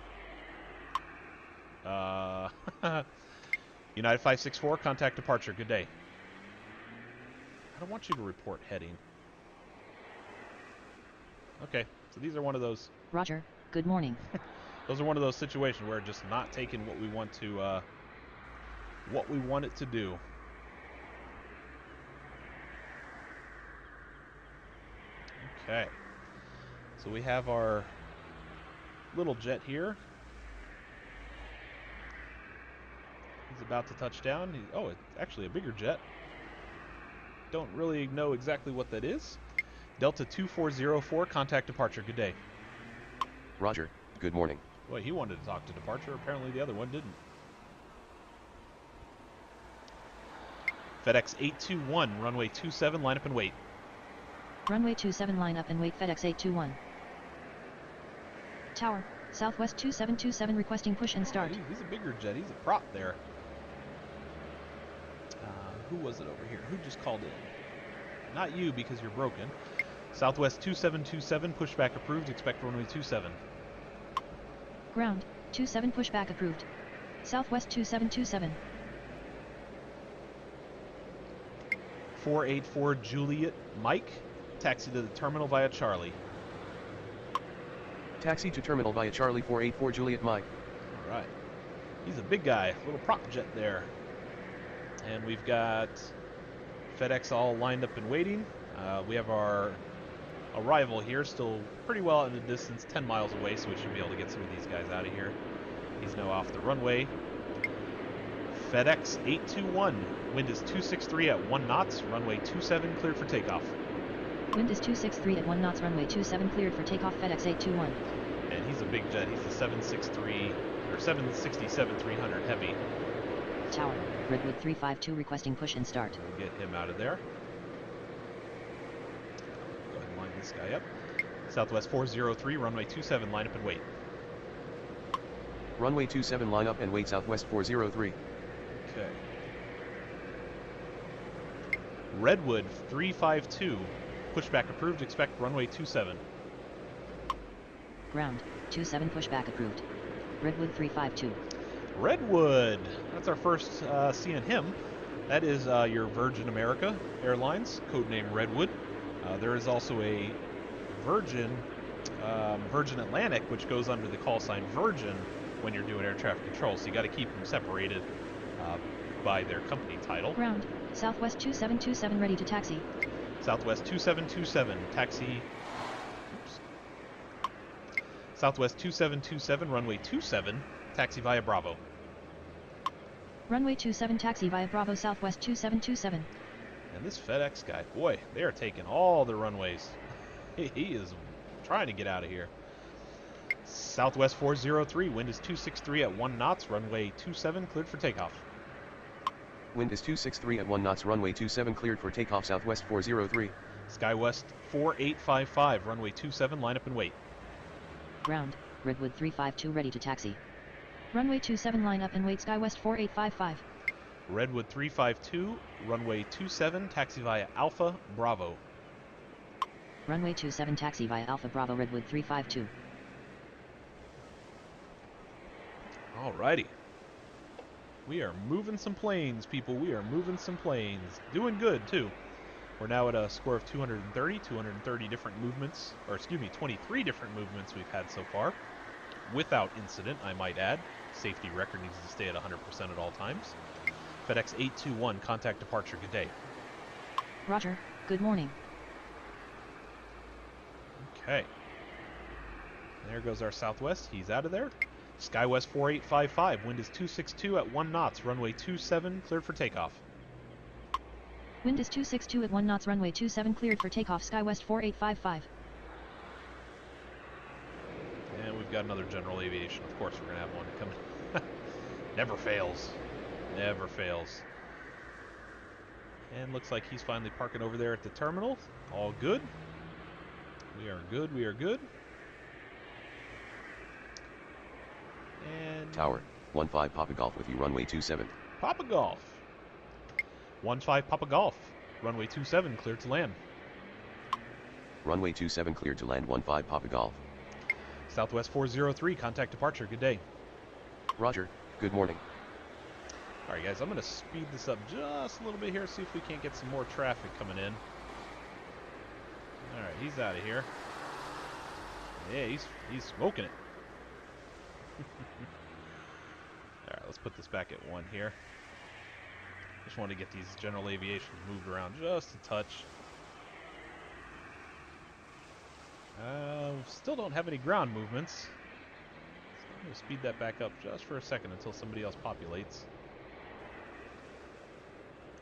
United 564, contact departure. Good day. I don't want you to report heading. Okay, so these are one of those. Roger, good morning. Those are one of those situations where just not taking what we want to, what we want it to do. Okay, so we have our little jet here. He's about to touch down. Oh, it's actually a bigger jet. Don't really know exactly what that is. Delta 2404, contact departure. Good day. Roger, good morning. Boy, he wanted to talk to departure. Apparently the other one didn't. FedEx 821, runway 27, line up and wait. Runway 27 line up and wait FedEx 821. Tower, Southwest 2727 requesting push and start. Oh, he's a bigger jet. He's a prop there. Who was it over here? Who just called in? Not you, because you're broken. Southwest 2727, pushback approved. Expect runway 27. Ground, 27 pushback approved. Southwest 2727. 484 Juliet Mike, taxi to the terminal via Charlie. Taxi to terminal via Charlie 484 Juliet Mike. All right. He's a big guy, little prop jet there. And we've got FedEx all lined up and waiting. We have our arrival here, still pretty well in the distance, 10 miles away, so we should be able to get some of these guys out of here. He's now off the runway. FedEx 821, wind is 263 at 1 knots, runway 27 cleared for takeoff. Wind is 263 at 1 knots, runway 27 cleared for takeoff FedEx 821. And he's a big jet. He's a 763 or 767-300 heavy. Tower, Redwood 352 requesting push and start. We'll get him out of there. Go ahead and line this guy up. Southwest 403, runway 27, line up and wait. Runway 27 line up and wait Southwest 403. Okay. Redwood 352, pushback approved. Expect runway 27. Ground, 27 pushback approved. Redwood 352. Redwood, that's our first seeing him. That is your Virgin America Airlines, codename Redwood. There is also a Virgin Atlantic, which goes under the call sign Virgin when you're doing air traffic control, so you got to keep them separated by their company title. Ground, Southwest 2727 ready to taxi. Southwest 2727, taxi. Oops. Southwest 2727, runway 27, taxi via Bravo. Runway 27 taxi via Bravo Southwest 2727. And this FedEx guy, boy, they are taking all the runways. He is trying to get out of here. Southwest 403, wind is 263 at 1 knots, runway 27 cleared for takeoff. Wind is 263 at 1 knots, runway 27 cleared for takeoff Southwest 403. Skywest 4855, runway 27, line up and wait. Ground, Redwood 352 ready to taxi. Runway 27 line up and wait Skywest 4855. Redwood 352, runway 27, taxi via Alpha Bravo. Runway 27 taxi via Alpha Bravo Redwood 352. Alrighty. We are moving some planes, people. We are moving some planes. Doing good, too. We're now at a score of 230 different movements, or excuse me, 23 different movements we've had so far. Without incident, I might add. Safety record needs to stay at 100% at all times. FedEx 821, contact departure. Good day. Roger, good morning. Okay. There goes our Southwest. He's out of there. Skywest 4855, wind is 262 at 1 knots, runway 27 cleared for takeoff. Wind is 262 at 1 knots, runway 27 cleared for takeoff Skywest 4855. And we've got another general aviation. Of course, we're going to have one coming. Never fails. Never fails. And looks like he's finally parking over there at the terminal. All good. We are good. We are good. And Tower, 15 Papa Golf with you, runway 27. Papa Golf. 15 Papa Golf. Runway 27 cleared to land. Runway 27 cleared to land 15 Papa Golf. Southwest 403, contact departure. Good day. Roger, good morning. Alright guys, I'm going to speed this up just a little bit here, see if we can't get some more traffic coming in. Alright, he's out of here. Yeah, he's smoking it. Alright, let's put this back at 1 here. Just want to get these general aviations moved around just a touch. Still don't have any ground movements. So I'm going to speed that back up just for a second until somebody else populates.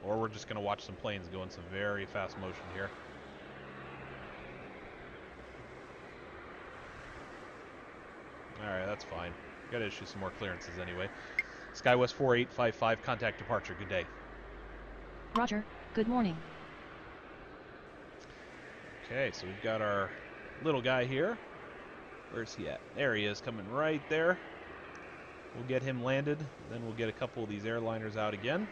Or we're just going to watch some planes go in some very fast motion here. Alright, that's fine. Gotta issue some more clearances anyway. SkyWest 4855, contact departure. Good day. Roger, good morning. Okay, so we've got our little guy here. Where's he at? There he is, coming right there. We'll get him landed, then we'll get a couple of these airliners out again.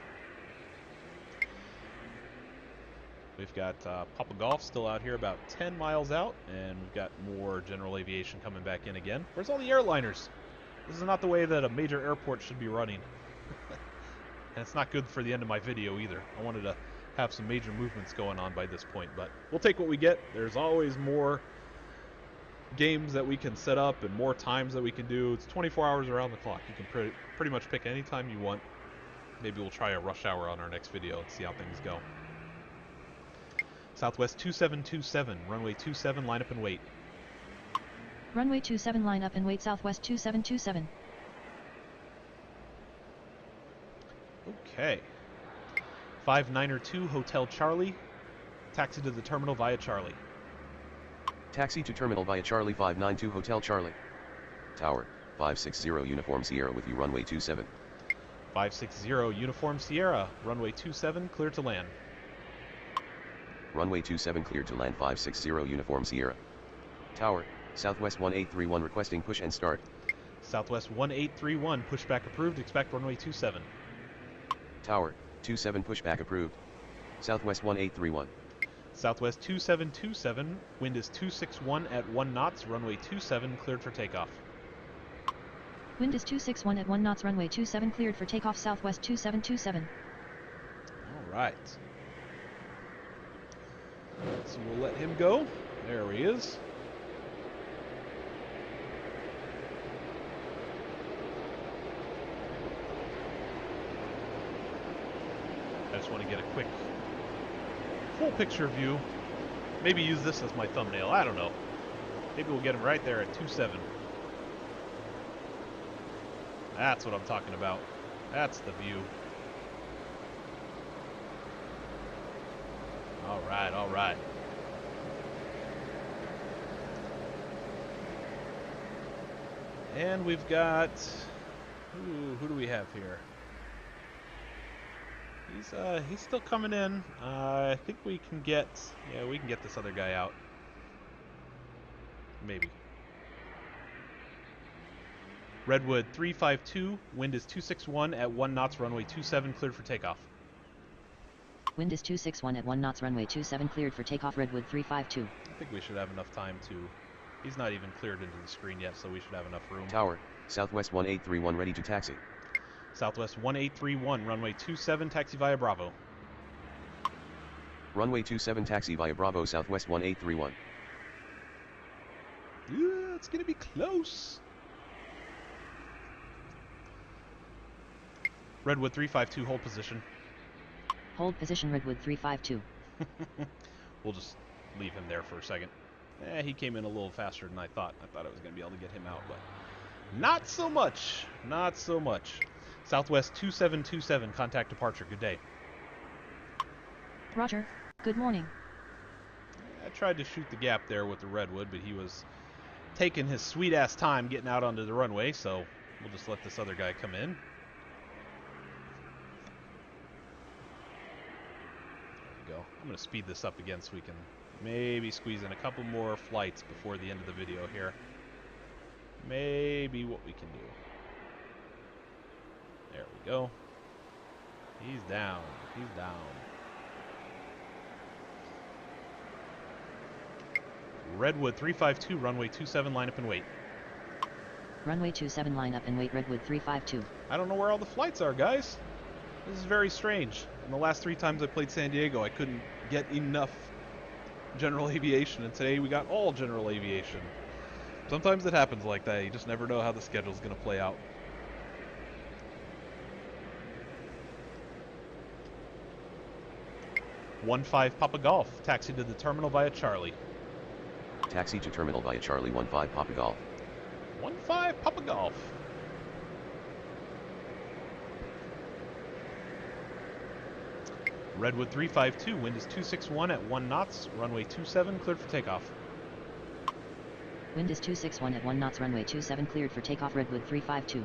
We've got Papa Golf still out here about 10 miles out, and we've got more general aviation coming back in again. Where's all the airliners? This is not the way that a major airport should be running. And it's not good for the end of my video either. I wanted to have some major movements going on by this point, but we'll take what we get. There's always more games that we can set up and more times that we can do. It's 24 hours around the clock. You can pretty much pick any time you want. Maybe we'll try a rush hour on our next video and see how things go. Southwest 2727, runway 27, line up and wait. Runway 27 line up and wait Southwest 2727. Okay. 592 Hotel Charlie. Taxi to the terminal via Charlie. Taxi to terminal via Charlie 592 Hotel Charlie. Tower, 560 Uniform Sierra with you runway 27. 560 Uniform Sierra, runway 27, clear to land. Runway 27 cleared to land 560 Uniform Sierra. Tower, Southwest 1831 requesting push and start. Southwest 1831, pushback approved, expect runway 27. Tower, 27 pushback approved. Southwest 1831. Southwest 2727, wind is 261 at 1 knots, runway 27, cleared for takeoff. Wind is 261 at 1 knots, runway 27 cleared for takeoff Southwest 2727. Alright. So we'll let him go. There he is. I just want to get a quick full picture view. Maybe use this as my thumbnail. I don't know. Maybe we'll get him right there at 2.7. That's what I'm talking about. That's the view. Alright, alright. And we've got... who do we have here? He's still coming in. I think we can get... yeah, we can get this other guy out. Maybe. Redwood 352, wind is 261 at 1 knots, runway 27, cleared for takeoff. Wind is 261 at 1 knots, runway 27 cleared for takeoff, Redwood 352. I think we should have enough time to... he's not even cleared into the screen yet, so we should have enough room. Tower, Southwest 1831 ready to taxi. Southwest 1831, runway 27, taxi via Bravo. Runway 27 taxi via Bravo, Southwest 1831. Yeah, it's gonna be close. Redwood 352, hold position. Hold position, Redwood 352. We'll just leave him there for a second. He came in a little faster than I thought. I thought I was going to be able to get him out, but not so much. Not so much. Southwest 2727, contact departure. Good day. Roger, good morning. I tried to shoot the gap there with the Redwood, but he was taking his sweet-ass time getting out onto the runway, so we'll just let this other guy come in. Go. I'm going to speed this up again so we can maybe squeeze in a couple more flights before the end of the video here. Maybe what we can do. There we go. He's down. He's down. Redwood 352, runway 27, line up and wait. Runway 27 line up and wait, Redwood 352. I don't know where all the flights are, guys. This is very strange. And the last 3 times I played San Diego, I couldn't get enough general aviation, and today we got all general aviation. Sometimes it happens like that. You just never know how the schedule's going to play out. (15) Papa Golf. Taxi to the terminal via Charlie. Taxi to terminal via Charlie 15 Papa Golf. 15 Papa Golf. Redwood 352, wind is 261 at 1 knots, runway 27, cleared for takeoff. Wind is 261 at 1 knots, runway 27 cleared for takeoff, Redwood 352.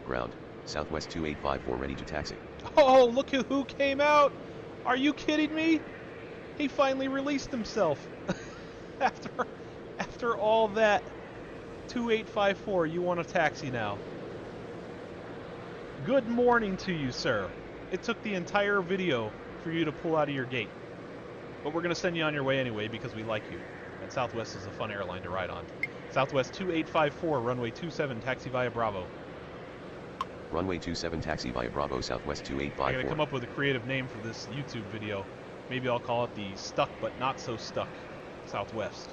Ground, Southwest 2854 ready to taxi. Oh, look at who came out! Are you kidding me? He finally released himself. After all that, 2854, you want a taxi now. Good morning to you, sir. It took the entire video for you to pull out of your gate. But we're going to send you on your way anyway because we like you. And Southwest is a fun airline to ride on. Southwest 2854, runway 27, taxi via Bravo. Runway 27 taxi via Bravo, Southwest 2854. I gotta come up with a creative name for this YouTube video. Maybe I'll call it the Stuck But Not So Stuck Southwest.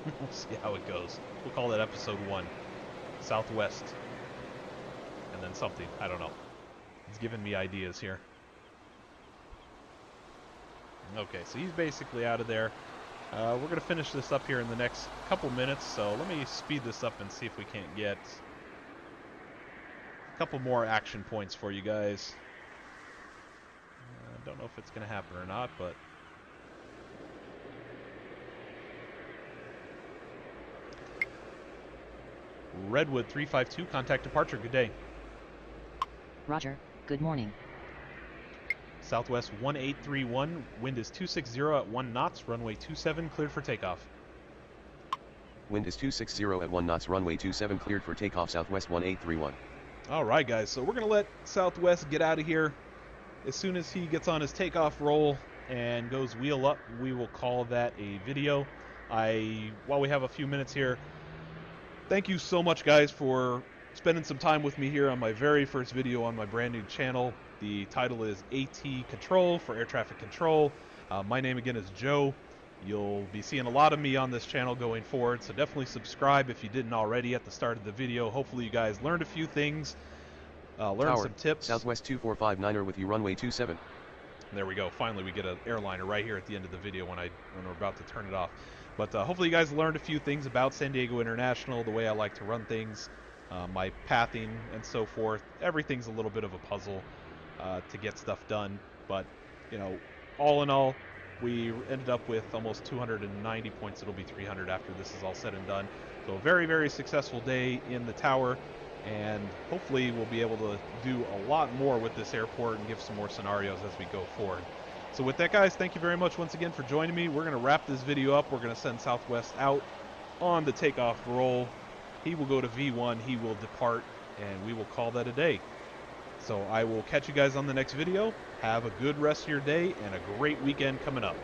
We'll see how it goes. We'll call that episode 1. Southwest. And then something. I don't know. He's giving me ideas here. Okay, so he's basically out of there. We're going to finish this up here in the next couple minutes, so let me speed this up and see if we can't get a couple more action points for you guys. I don't know if it's going to happen or not, but Redwood 352, contact departure, good day. Roger, good morning. Southwest 1831, wind is 260 at 1 knots, runway 27, cleared for takeoff. Wind is 260 at 1 knots, runway 27 cleared for takeoff, Southwest 1831. Alright guys, so we're going to let Southwest get out of here. As soon as he gets on his takeoff roll and goes wheel up, we will call that a video. While we have a few minutes here, thank you so much guys for spending some time with me here on my very first video on my brand new channel. The title is ATControl for air traffic control. My name again is Joe. You'll be seeing a lot of me on this channel going forward, so definitely subscribe if you didn't already at the start of the video. Hopefully you guys learned a few things, learned some tips. Southwest 2459er with you, runway 27. There we go. Finally we get an airliner right here at the end of the video when we're about to turn it off. But hopefully you guys learned a few things about San Diego International, the way I like to run things, my pathing and so forth. Everything's a little bit of a puzzle to get stuff done, but you know, all in all, we ended up with almost 290 points. It'll be 300 after this is all said and done. So a very, very successful day in the tower, and hopefully we'll be able to do a lot more with this airport and give some more scenarios as we go forward. So with that guys, thank you very much once again for joining me. We're going to wrap this video up. We're going to send Southwest out on the takeoff roll. He will go to V1, he will depart, and we will call that a day. So I will catch you guys on the next video. Have a good rest of your day and a great weekend coming up.